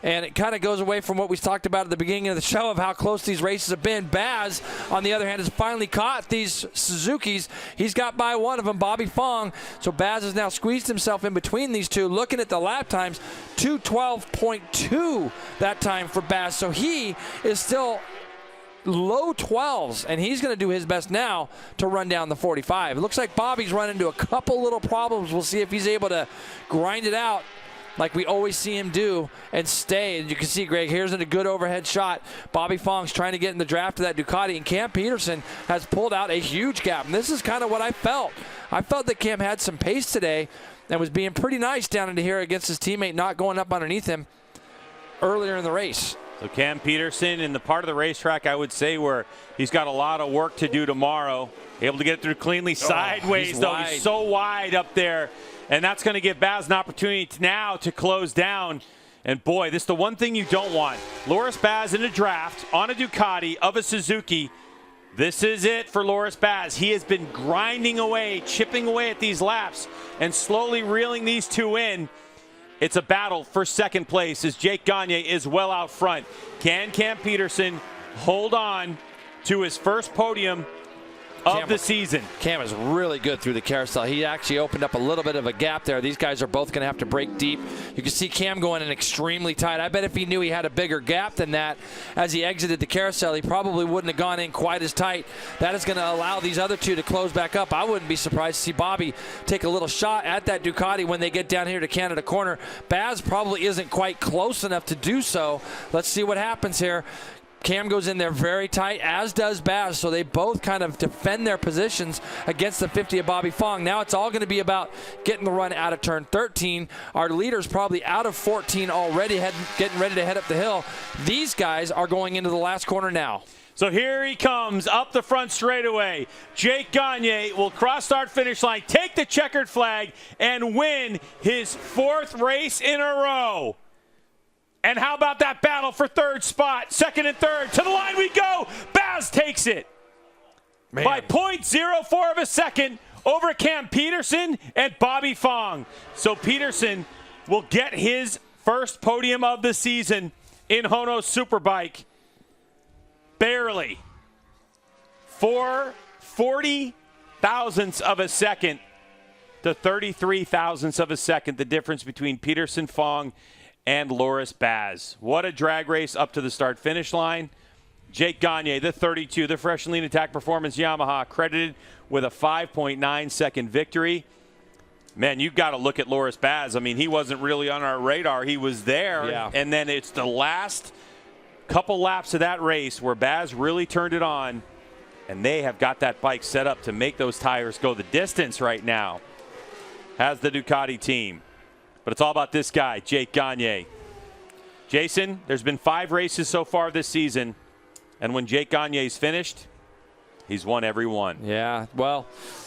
And it kind of goes away from what we talked about at the beginning of the show of how close these races have been. Baz, on the other hand, has finally caught these Suzukis. He's got by one of them, Bobby Fong. So Baz has now squeezed himself in between these two. Looking at the lap times, 2:12.2 that time for Baz. So he is still low 12s, and he's going to do his best now to run down the 45. It looks like Bobby's run into a couple little problems. We'll see if he's able to grind it out like we always see him do and stay. And you can see, Greg, here's a good overhead shot. Bobby Fong's trying to get in the draft of that Ducati, and Cam Peterson has pulled out a huge gap. And this is kind of what I felt. I felt that Cam had some pace today and was being pretty nice down into here against his teammate, not going up underneath him earlier in the race. So Cam Peterson in the part of the racetrack, I would say, where he's got a lot of work to do tomorrow. Able to get it through cleanly sideways, though. He's so wide up there. And that's going to give Baz an opportunity now to close down. And boy, this is the one thing you don't want. Loris Baz in a draft on a Ducati of a Suzuki. This is it for Loris Baz. He has been grinding away, chipping away at these laps, and slowly reeling these two in. It's a battle for 2nd place as Jake Gagne is well out front. Can Cam Peterson hold on to his first podium of the season? Cam is really good through the carousel. He actually opened up a little bit of a gap there. These guys are both going to have to break deep. You can see Cam going in extremely tight. I bet if he knew he had a bigger gap than that as he exited the carousel, he probably wouldn't have gone in quite as tight. That is going to allow these other two to close back up. I wouldn't be surprised to see Bobby take a little shot at that Ducati when they get down here to Canada Corner. Baz probably isn't quite close enough to do so. Let's see what happens here. Cam goes in there very tight, as does Baz, so they both kind of defend their positions against the 50 of Bobby Fong. Now it's all going to be about getting the run out of turn 13. Our leader's probably out of 14 already, getting ready to head up the hill. These guys are going into the last corner now. So here he comes up the front straightaway. Jake Gagne will cross start finish line, take the checkered flag, and win his 4th race in a row. And how about that battle for 3rd spot? 2nd and 3rd. To the line we go. Baz takes it by 0.04 of a second over Cam Peterson and Bobby Fong. So Peterson will get his first podium of the season in HONOS Superbike. Barely. 40 thousandths of a second to 33 thousandths of a second. The difference between Peterson, Fong, and Loris Baz. What a drag race up to the start-finish line. Jake Gagne, the 32, the Fresh and Lean Attack Performance Yamaha, credited with a 5.9-second victory. Man, you've got to look at Loris Baz. I mean, he wasn't really on our radar. He was there, and then it's the last couple laps of that race where Baz really turned it on, and they have got that bike set up to make those tires go the distance right now, has the Ducati team. But it's all about this guy, Jake Gagne. Jason, there's been 5 races so far this season, and when Jake Gagne's finished, he's won every one. Yeah, well,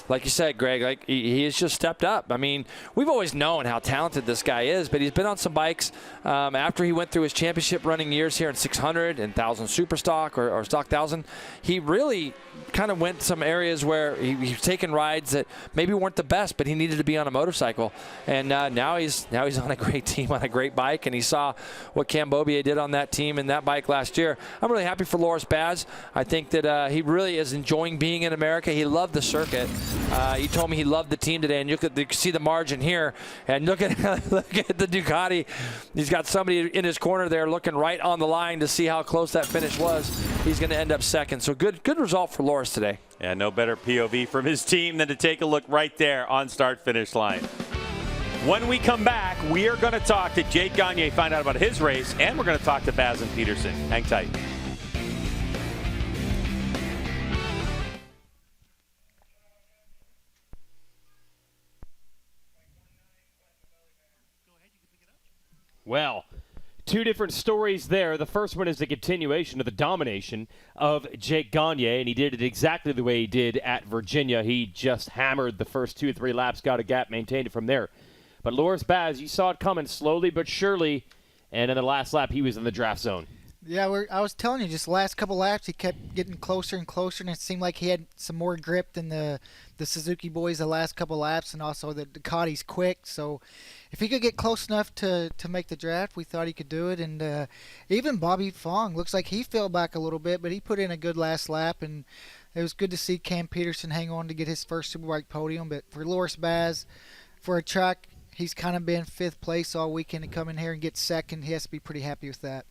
like you said, Greg, like he has just stepped up. I mean, we've always known how talented this guy is, but he's been on some bikes after he went through his championship running years here in 600 and 1000 Super Stock or Stock 1000. He really kind of went some areas where he was taking rides that maybe weren't the best, but he needed to be on a motorcycle. And now he's on a great team, on a great bike, and he saw what Cambobier did on that team and that bike last year. I'm really happy for Loris Baz. I think that he really is enjoying being in America. He loved the circuit. He told me he loved the team today, and you can see the margin here. And look at the Ducati. He's got somebody in his corner there looking right on the line to see how close that finish was. He's going to end up second. So good result for Loris today. Yeah, no better POV from his team than to take a look right there on start-finish line. When we come back, we are going to talk to Jake Gagne, find out about his race, and we're going to talk to Baz and Peterson. Hang tight. Well, 2 different stories there. The first one is the continuation of the domination of Jake Gagne, and he did it exactly the way he did at Virginia. He just hammered the first 2 or 3 laps, got a gap, maintained it from there. But Loris Baz, you saw it coming slowly but surely, and in the last lap, he was in the draft zone. Yeah, I was telling you, just the last couple laps, he kept getting closer and closer, and it seemed like he had some more grip than the Suzuki boys the last couple laps, and also the Ducati's quick. So if he could get close enough to make the draft, we thought he could do it. And even Bobby Fong looks like he fell back a little bit, but he put in a good last lap, and it was good to see Cam Peterson hang on to get his first Superbike podium. But for Loris Baz, for a track, he's kind of been 5th place all weekend, and come in here and get second. He has to be pretty happy with that.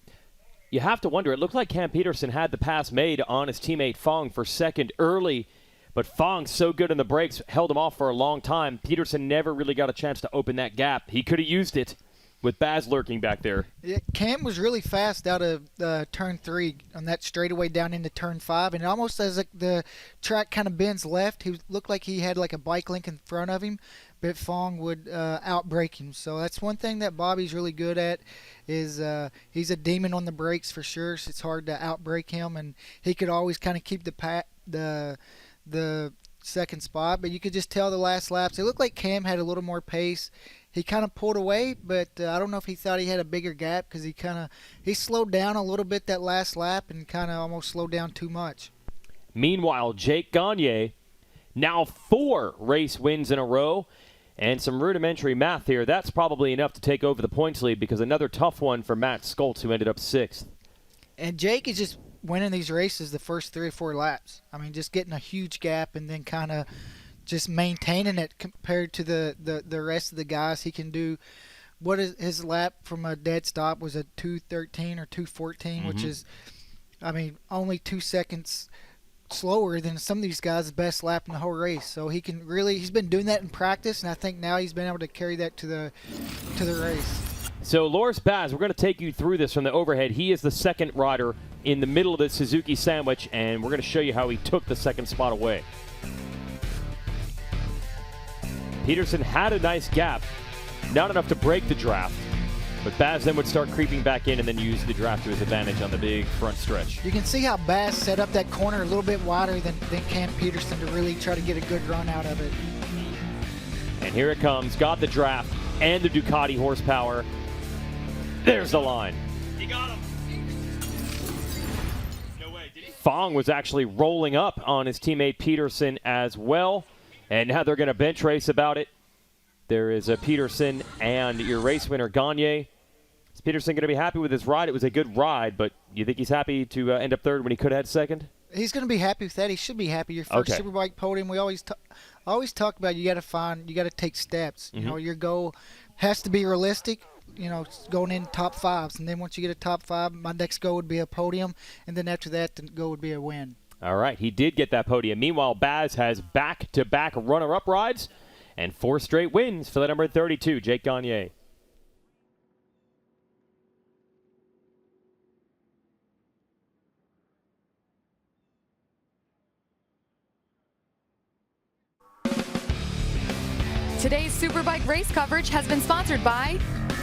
You have to wonder, it looked like Cam Peterson had the pass made on his teammate Fong for second early, but Fong, so good in the brakes, held him off for a long time. Peterson never really got a chance to open that gap. He could have used it with Baz lurking back there. Yeah, Cam was really fast out of turn 3 on that straightaway down into turn 5, and almost as the track kind of bends left, he looked like he had like a bike link in front of him, but Fong would outbrake him. So that's one thing that Bobby's really good at, is he's a demon on the brakes for sure. So it's hard to outbrake him, and he could always kind of keep the second spot. But you could just tell the last laps, it looked like Cam had a little more pace. He kind of pulled away, but I don't know if he thought he had a bigger gap, because he slowed down a little bit that last lap and kind of almost slowed down too much. Meanwhile, Jake Gagne, now 4 race wins in a row. And some rudimentary math here. That's probably enough to take over the points lead, because another tough one for Matt Skoltz, who ended up 6th. And Jake is just winning these races the first 3 or 4 laps. I mean, just getting a huge gap and then kind of just maintaining it compared to the rest of the guys. He can do what is his lap from a dead stop was a 2:13 or 2:14, which is, I mean, only 2 seconds slower than some of these guys' best lap in the whole race. So he's been doing that in practice, and I think now he's been able to carry that to the race. So Loris Baz, we're going to take you through this from the overhead. He is the second rider in the middle of the Suzuki sandwich, and we're going to show you how he took the second spot away. Peterson had a nice gap, not enough to break the draft, but Baz then would start creeping back in and then use the draft to his advantage on the big front stretch. You can see how Baz set up that corner a little bit wider than Cam Peterson to really try to get a good run out of it. And here it comes. Got the draft and the Ducati horsepower. There's the line. He got him. No way, did he? Fong was actually rolling up on his teammate Peterson as well. And now they're going to bench race about it. There is a Peterson and your race winner, Gagne. Is Peterson going to be happy with his ride? It was a good ride, but you think he's happy to end up third when he could have had second? He's going to be happy with that. He should be happy. Your first Superbike podium. We always talk about you got to take steps. You know, your goal has to be realistic. You know, going in top 5s, and then once you get a top 5, my next goal would be a podium, and then after that, the goal would be a win. All right, he did get that podium. Meanwhile, Baz has back-to-back runner-up rides, and 4 straight wins for the number 32, Jake Gagne. Today's Superbike race coverage has been sponsored by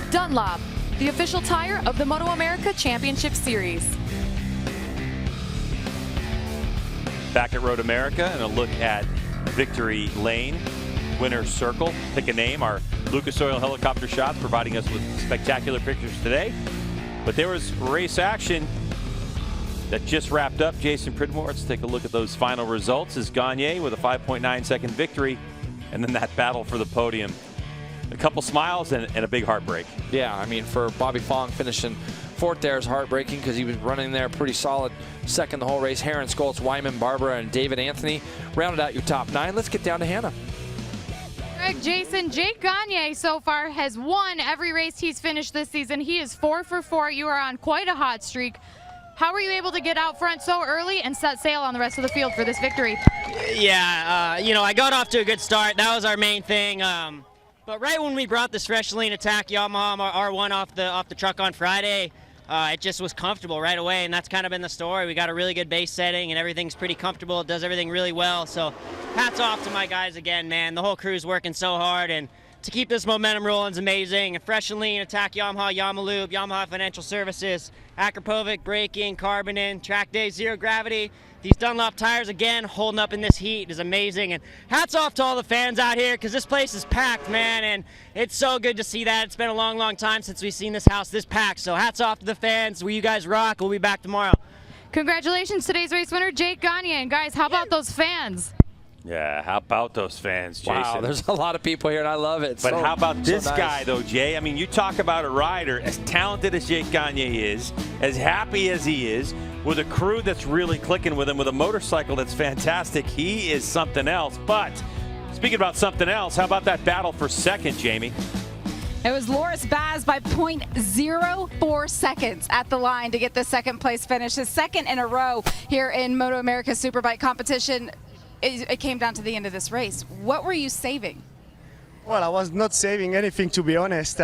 Dunlop, the official tire of the MotoAmerica Championship Series. Back at Road America and a look at Victory Lane, winner's circle. Pick a name. Our Lucas Oil helicopter shots providing us with spectacular pictures today. But there was race action that just wrapped up. Jason Pridmore, let's take a look at those final results. As Gagne with a 5.9 second victory, and then that battle for the podium. A couple smiles and a big heartbreak. Yeah, I mean, for Bobby Fong finishing fourth there is heartbreaking because he was running there pretty solid second the whole race. Heron, Skoltz, Wyman, Barbara, and David Anthony rounded out your top 9. Let's get down to Hannah. Greg, Jason, Jake Gagne so far has won every race he's finished this season. He is 4 for 4. You are on quite a hot streak. How were you able to get out front so early and set sail on the rest of the field for this victory? Yeah, you know, I got off to a good start. That was our main thing. But right when we brought this fresh lean attack Yamaha R1 off the truck on Friday, it just was comfortable right away, and that's kind of been the story. We got a really good base setting, and everything's pretty comfortable. It does everything really well. So hats off to my guys again, man. The whole crew's working so hard, and to keep this momentum rolling is amazing. A fresh and lean attack Yamaha, Yamalube, Yamaha Financial Services, Akrapovic, braking, Carbonin, track day, zero gravity. These Dunlop tires, again, holding up in this heat is amazing. And hats off to all the fans out here because this place is packed, man. And it's so good to see that. It's been a long, long time since we've seen this house this packed. So hats off to the fans. You guys rock. We'll be back tomorrow. Congratulations, today's race winner, Jake Gagne. And guys, how about those fans? Yeah, how about those fans, Jason? Wow, there's a lot of people here, and I love it. But so, how about this nice. guy, though, Jay? I mean, you talk about a rider as talented as Jake Gagne is, as happy as he is, with a crew that's really clicking with him, with a motorcycle that's fantastic. He is something else. But speaking about something else, how about that battle for second, Jamie? It was Loris Baz by 0.04 seconds at the line to get the second place finish, his second in a row here in MotoAmerica Superbike competition. It came down to the end of this race. What were you saving? Well, I was not saving anything, to be honest.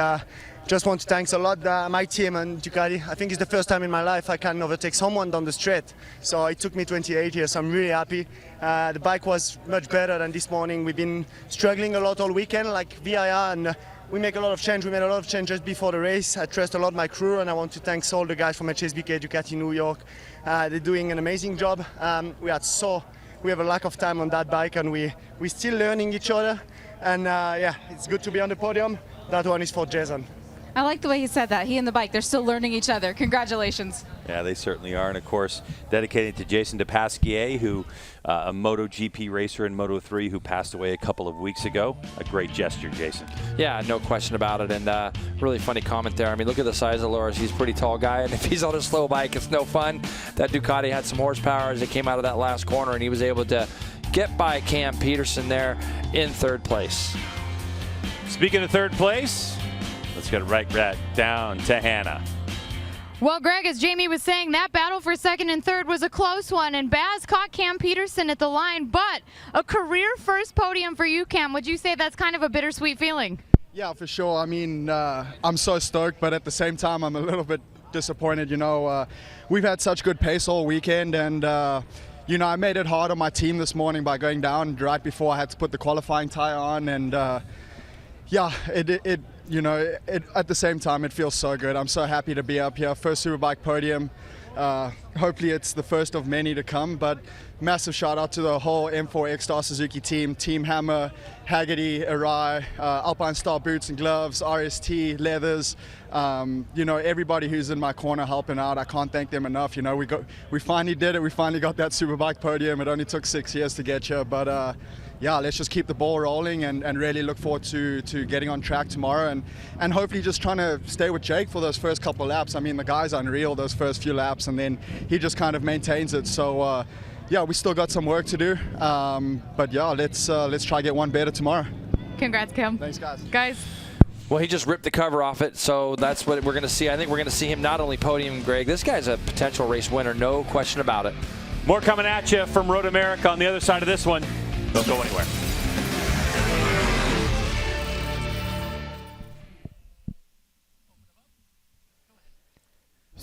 Just want to thank a lot my team and Ducati. I think it's the first time in my life I can overtake someone down the straight. So it took me 28 years. I'm really happy. The bike was much better than this morning. We've been struggling a lot all weekend, like VIR, and we make a lot of change. We made a lot of changes before the race. I trust a lot my crew, and I want to thank all the guys from HSBK, Ducati, New York. They're doing an amazing job. We have a lack of time on that bike, and we're still learning each other. And yeah, it's good to be on the podium. That one is for Jason. I like the way he said that. He and the bike, they're still learning each other. Congratulations. Yeah, they certainly are. And, of course, dedicated to Jason DePasquier, who a MotoGP racer in Moto3 who passed away a couple of weeks ago. A great gesture, Jason. Yeah, no question about it. And really funny comment there. I mean, look at the size of Loris. He's a pretty tall guy. And if he's on a slow bike, it's no fun. That Ducati had some horsepower as it came out of that last corner, and he was able to get by Cam Peterson there in third place. Speaking of third place, let's get right back down to Hannah. Well, Greg, as Jamie was saying, that battle for second and third was a close one, and Baz caught Cam Peterson at the line, but a career first podium for you, Cam. Would you say that's kind of a bittersweet feeling? Yeah, for sure. I mean, I'm so stoked, but at the same time, I'm a little bit disappointed. You know, we've had such good pace all weekend, and you know, I made it hard on my team this morning by going down right before I had to put the qualifying tire on, and yeah, you know, at the same time, it feels so good. I'm so happy to be up here. First Superbike podium. Hopefully it's the first of many to come, but massive shout out to the whole M4 X-Star Suzuki team, Team Hammer, Haggerty, Arai, Alpine Star boots and gloves, RST, leathers, you know, everybody who's in my corner helping out. I can't thank them enough. You know, we finally did it. We finally got that Superbike podium. It only took 6 years to get here, but yeah, let's just keep the ball rolling and really look forward to getting on track tomorrow and hopefully just trying to stay with Jake for those first couple of laps. I mean, the guy's unreal those first few laps, and then he just kind of maintains it. So yeah, we still got some work to do, but yeah, let's try to get one better tomorrow. Congrats, Cam. Thanks, guys. Guys. Well, he just ripped the cover off it, so that's what we're going to see. I think we're going to see him not only podium, Greg. This guy's a potential race winner, no question about it. More coming at you from Road America on the other side of this one. Don't go anywhere.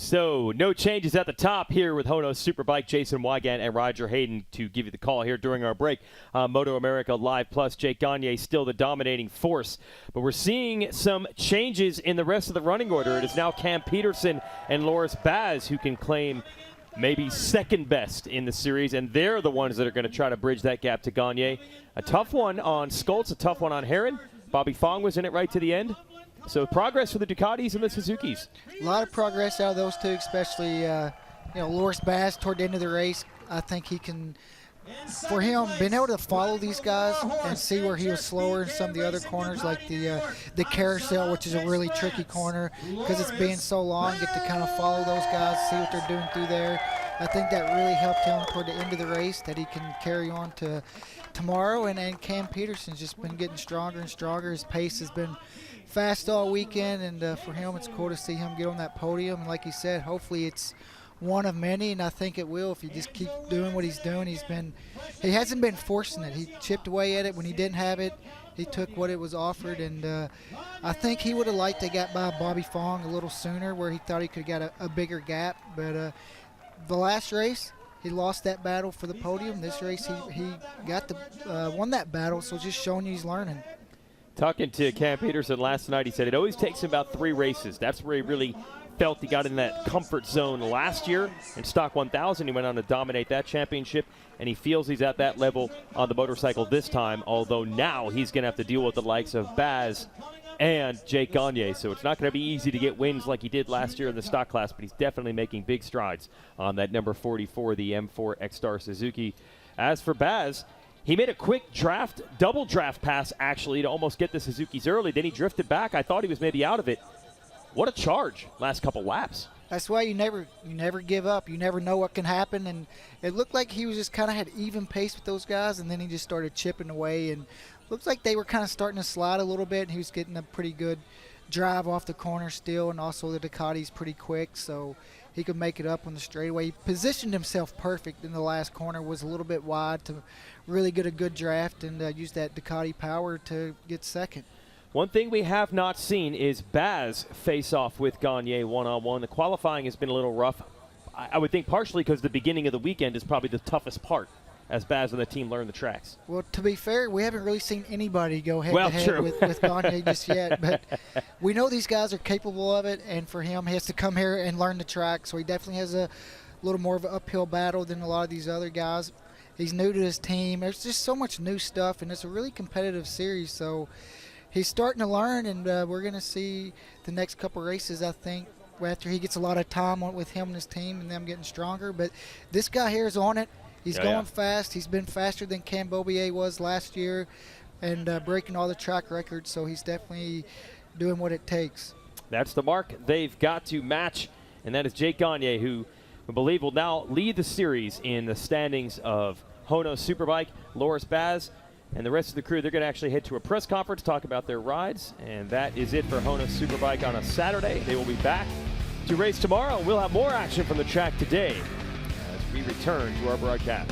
So, no changes at the top here with HONOS Superbike, Jason Wygant and Roger Hayden to give you the call here during our break. MotoAmerica Live Plus, Jake Gagne still the dominating force. But we're seeing some changes in the rest of the running order. It is now Cam Peterson and Loris Baz who can claim maybe second best in the series, and they're the ones that are going to try to bridge that gap to Gagne. A tough one on Skoltz, a tough one on Herrin. Bobby Fong was in it right to the end. So progress for the Ducatis and the Suzukis. A lot of progress out of those two, especially Loris Baz toward the end of the race. I think he can, for him, being able to follow these guys and see where he was slower in some of the other corners, like the carousel, which is a really tricky corner because it's being so long, get to kind of follow those guys, see what they're doing through there. I think that really helped him toward the end of the race, that he can carry on to tomorrow. And Cam Peterson's just been getting stronger and stronger. His pace has been fast all weekend, and for him it's cool to see him get on that podium. And like he said, hopefully it's one of many, and I think it will if he just keep doing what he's doing. He hasn't been forcing it. He chipped away at it when he didn't have it. He took what it was offered, and I think he would have liked to get by Bobby Fong a little sooner, where he thought he could have got a bigger gap. But the last race, he lost that battle for the podium. This race, he got won that battle, so just showing you he's learning. Talking to Cam Peterson last night, he said it always takes him about 3 races. That's where he really felt he got in that comfort zone last year. In Stock 1000, he went on to dominate that championship, and he feels he's at that level on the motorcycle this time, although now he's going to have to deal with the likes of Baz and Jake Gagne. So it's not going to be easy to get wins like he did last year in the stock class, but he's definitely making big strides on that number 44, the M4 X-Star Suzuki. As for Baz, he made a quick double draft pass, actually, to almost get the Suzukis early. Then he drifted back. I thought he was maybe out of it. What a charge last couple laps. That's why you never give up. You never know what can happen. And it looked like he was just kind of had even pace with those guys, and then he just started chipping away. And looks like they were kind of starting to slide a little bit, and he was getting a pretty good drive off the corner still, and also the Ducati's pretty quick, so he could make it up on the straightaway. He positioned himself perfect in the last corner, was a little bit wide to really get a good draft, and use that Ducati power to get second. One thing we have not seen is Baz face off with Gagne one-on-one. The qualifying has been a little rough. I would think partially because the beginning of the weekend is probably the toughest part as Baz and the team learn the tracks. Well, to be fair, we haven't really seen anybody go head-to-head with Gagne just yet, but we know these guys are capable of it, and for him, he has to come here and learn the track, so he definitely has a little more of an uphill battle than a lot of these other guys. He's new to his team. There's just so much new stuff, and it's a really competitive series, so he's starting to learn, and we're going to see the next couple races, I think, after he gets a lot of time with him and his team and them getting stronger. But this guy here is on it. He's going fast. He's been faster than Cam Beaubier was last year, and breaking all the track records, so he's definitely doing what it takes. That's the mark they've got to match, and that is Jake Gagne, who we believe will now lead the series in the standings of HONOS Superbike. Loris Baz and the rest of the crew, they're going to actually head to a press conference, talk about their rides, and that is it for HONOS Superbike on a Saturday. They will be back to race tomorrow, and we'll have more action from the track today as we return to our broadcast.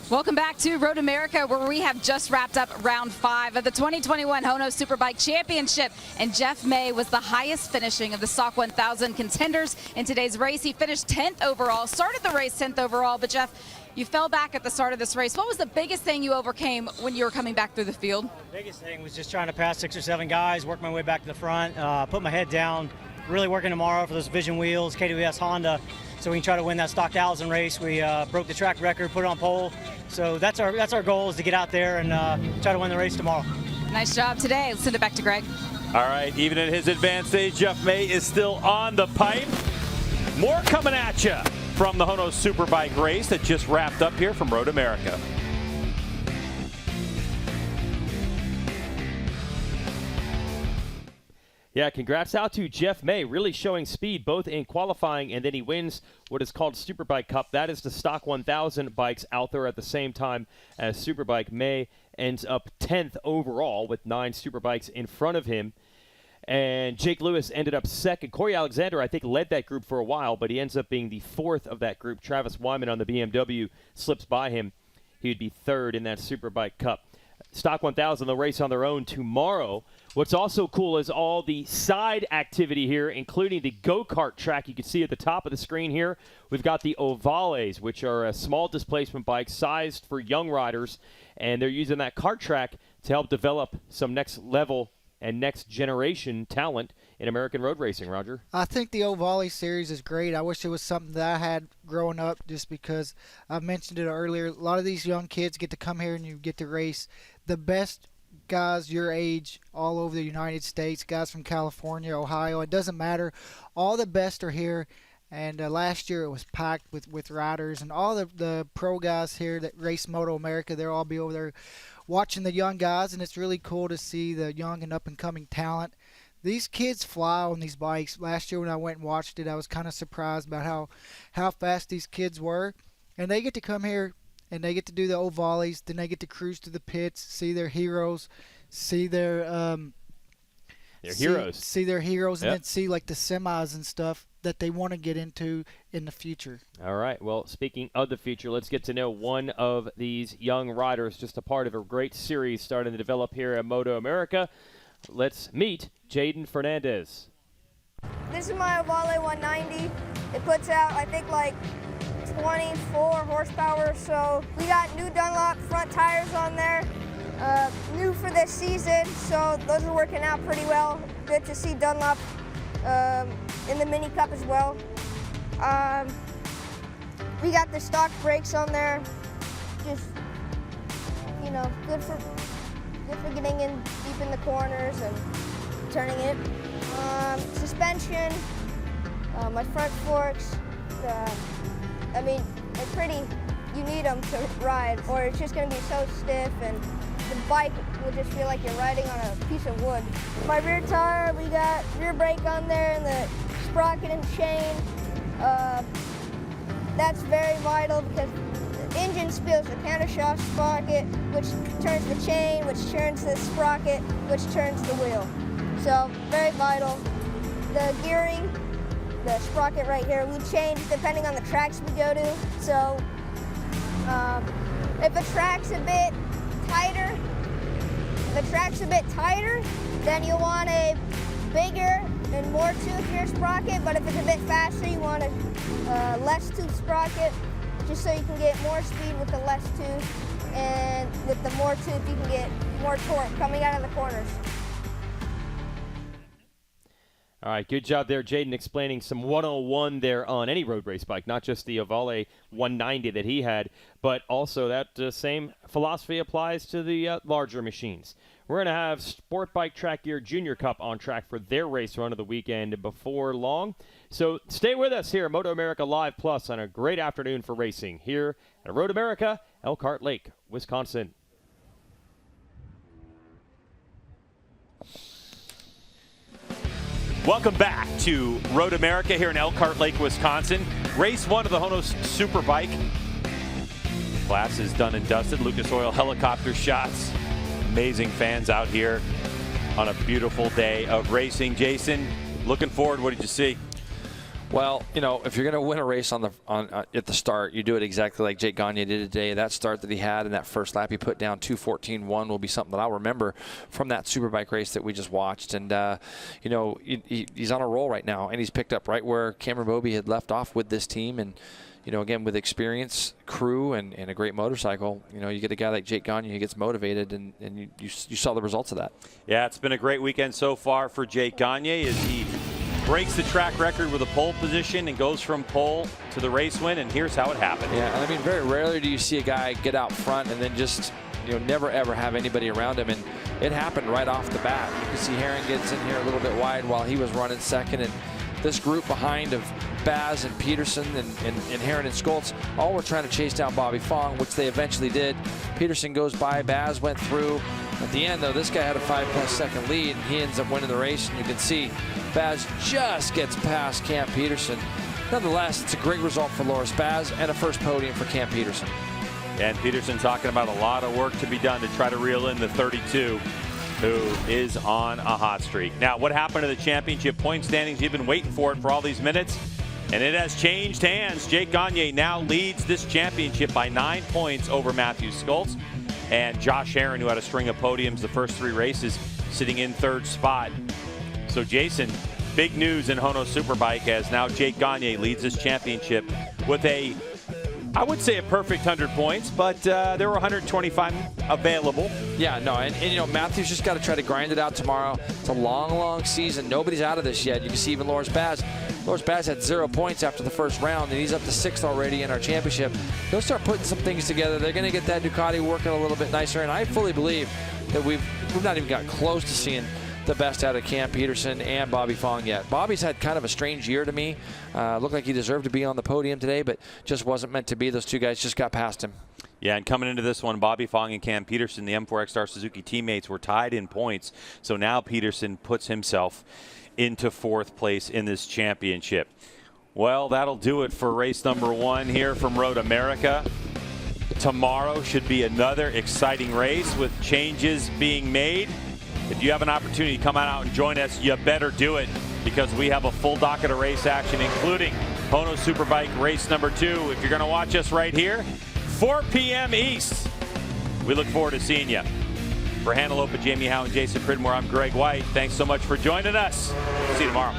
Welcome back to Road America, where we have just wrapped up round 5 of the 2021 HONOS Superbike Championship, and Jeff May was the highest finishing of the Stock 1000 contenders in today's race. He finished 10th overall, started the race 10th overall, but Jeff, you fell back at the start of this race. What was the biggest thing you overcame when you were coming back through the field? The biggest thing was just trying to pass 6 or 7 guys, work my way back to the front, put my head down, really working tomorrow for those Vision wheels, KWS Honda, so we can try to win that Stock 1000 race. We broke the track record, put it on pole. So that's our goal, is to get out there and try to win the race tomorrow. Nice job today. Let's send it back to Greg. All right, even at his advanced age, Jeff May is still on the pipe. More coming at you from the HONOS Superbike race that just wrapped up here from Road America. Yeah, congrats out to Jeff May, really showing speed both in qualifying, and then he wins what is called Superbike Cup. That is the Stock 1000 bikes out there at the same time as Superbike. May ends up 10th overall with 9 Superbikes in front of him. And Jake Lewis ended up second. Corey Alexander, I think, led that group for a while, but he ends up being the fourth of that group. Travis Wyman on the BMW slips by him. He would be third in that Superbike Cup. Stock 1000, they'll race on their own tomorrow. What's also cool is all the side activity here, including the go-kart track. You can see at the top of the screen here, we've got the ovales, which are a small displacement bike sized for young riders, and they're using that kart track to help develop some next level and next generation talent in American road racing, Roger. I think the Ovale series is great. I wish it was something that I had growing up, just because I've mentioned it earlier. A lot of these young kids get to come here and you get to race the best guys your age all over the United States, guys from California, Ohio. It doesn't matter. All the best are here. And last year it was packed with riders, and all the pro guys here that race MotoAmerica, they'll all be over there watching the young guys, and it's really cool to see the young and up-and-coming talent. These kids fly on these bikes. Last year when I went and watched it, I was kind of surprised about how fast these kids were. And they get to come here, and they get to do the Ovales, then they get to cruise to the pits, see their heroes, see their heroes. See their heroes, Yep. and then see like the semis and stuff that they want to get into in the future. All right. Well, speaking of the future, let's get to know one of these young riders, just a part of a great series starting to develop here at MotoAmerica. Let's meet Jaden Fernandez. This is my Ovale 190. It puts out, I think, like 24 horsepower. So we got new Dunlop front tires on there, new for this season. So those are working out pretty well. Good to see Dunlop in the Mini Cup as well. We got the stock brakes on there, just, you know, good for getting in deep in the corners and turning it. Suspension, my front forks, I mean, they're pretty, you need them to ride, or it's just gonna be so stiff and the bike will just feel like you're riding on a piece of wood. My rear tire, we got rear brake on there and the sprocket and chain. That's very vital because the engine spills the countershaft sprocket, which turns the chain, which turns the sprocket, which turns the wheel. So very vital. The gearing, the sprocket right here, we change depending on the tracks we go to. So if a track's a bit tighter, then you want a bigger and more toothed sprocket, but if it's a bit faster, you want a less tooth sprocket, just so you can get more speed with the less tooth, and with the more tooth, you can get more torque coming out of the corners. All right, good job there, Jaden, explaining some 101 there on any road race bike, not just the Ovale 190 that he had, but also that same philosophy applies to the larger machines. We're going to have Sport Bike Track Gear Junior Cup on track for their race run of the weekend before long. So stay with us here at MotoAmerica Live Plus on a great afternoon for racing here at Road America, Elkhart Lake, Wisconsin. Welcome back to Road America here in Elkhart Lake, Wisconsin. Race 1 of the HONOS Superbike. Class is done and dusted. Lucas Oil helicopter shots. Amazing fans out here on a beautiful day of racing. Jason, looking forward, what did you see? Well, you know, if you're going to win a race at the start, you do it exactly like Jake Gagne did today. That start that he had in that first lap, he put down 2:14.1 will be something that I'll remember from that Superbike race that we just watched. And, you know, he's on a roll right now, and he's picked up right where Cameron Bobie had left off with this team. And, you know, again, with experience, crew, and a great motorcycle, you know, you get a guy like Jake Gagne who gets motivated, and you saw the results of that. Yeah, it's been a great weekend so far for Jake Gagne as he breaks the track record with a pole position and goes from pole to the race win, and here's how it happened. Yeah, I mean, very rarely do you see a guy get out front and then just, you know, never ever have anybody around him, and it happened right off the bat. You can see Herring gets in here a little bit wide while he was running second, and this group behind of Baz and Peterson and Herring and Skoltz all were trying to chase down Bobby Fong, which they eventually did. Peterson goes by, Baz went through. At the end, though, this guy had a 5+ second lead, and he ends up winning the race, and you can see Baz just gets past Cam Peterson. Nonetheless, it's a great result for Loris Baz and a first podium for Cam Peterson. And Peterson talking about a lot of work to be done to try to reel in the 32. who is on a hot streak. Now, what happened to the championship point standings? You've been waiting for it for all these minutes, and it has changed hands. Jake Gagne now leads this championship by 9 points over Matthew Skoltz, and Josh Aaron, who had a string of podiums the first 3 races, sitting in 3rd spot. So, Jason, big news in HONOS Superbike as now Jake Gagne leads this championship with a, I would say, a perfect 100 points, but there were 125 available. Yeah, no, and you know, Matthew's just got to try to grind it out tomorrow. It's a long, long season. Nobody's out of this yet. You can see even Loris Baz. Loris Baz had 0 points after the first round, and he's up to 6th already in our championship. He'll start putting some things together. They're going to get that Ducati working a little bit nicer, and I fully believe that we've not even got close to seeing the best out of Cam Peterson and Bobby Fong yet. Bobby's had kind of a strange year to me. Looked like he deserved to be on the podium today, but just wasn't meant to be. Those two guys just got past him. Yeah, and coming into this one, Bobby Fong and Cam Peterson, the M4 ECSTAR Suzuki teammates, were tied in points. So now Peterson puts himself into 4th place in this championship. Well, that'll do it for race number 1 here from Road America. Tomorrow should be another exciting race with changes being made. If you have an opportunity to come out and join us, you better do it, because we have a full docket of race action, including HONOS Superbike race number 2. If you're going to watch us right here, 4 p.m. East. We look forward to seeing you. For Hannah Lopa, Jamie Howe, and Jason Pridmore, I'm Greg White. Thanks so much for joining us. See you tomorrow.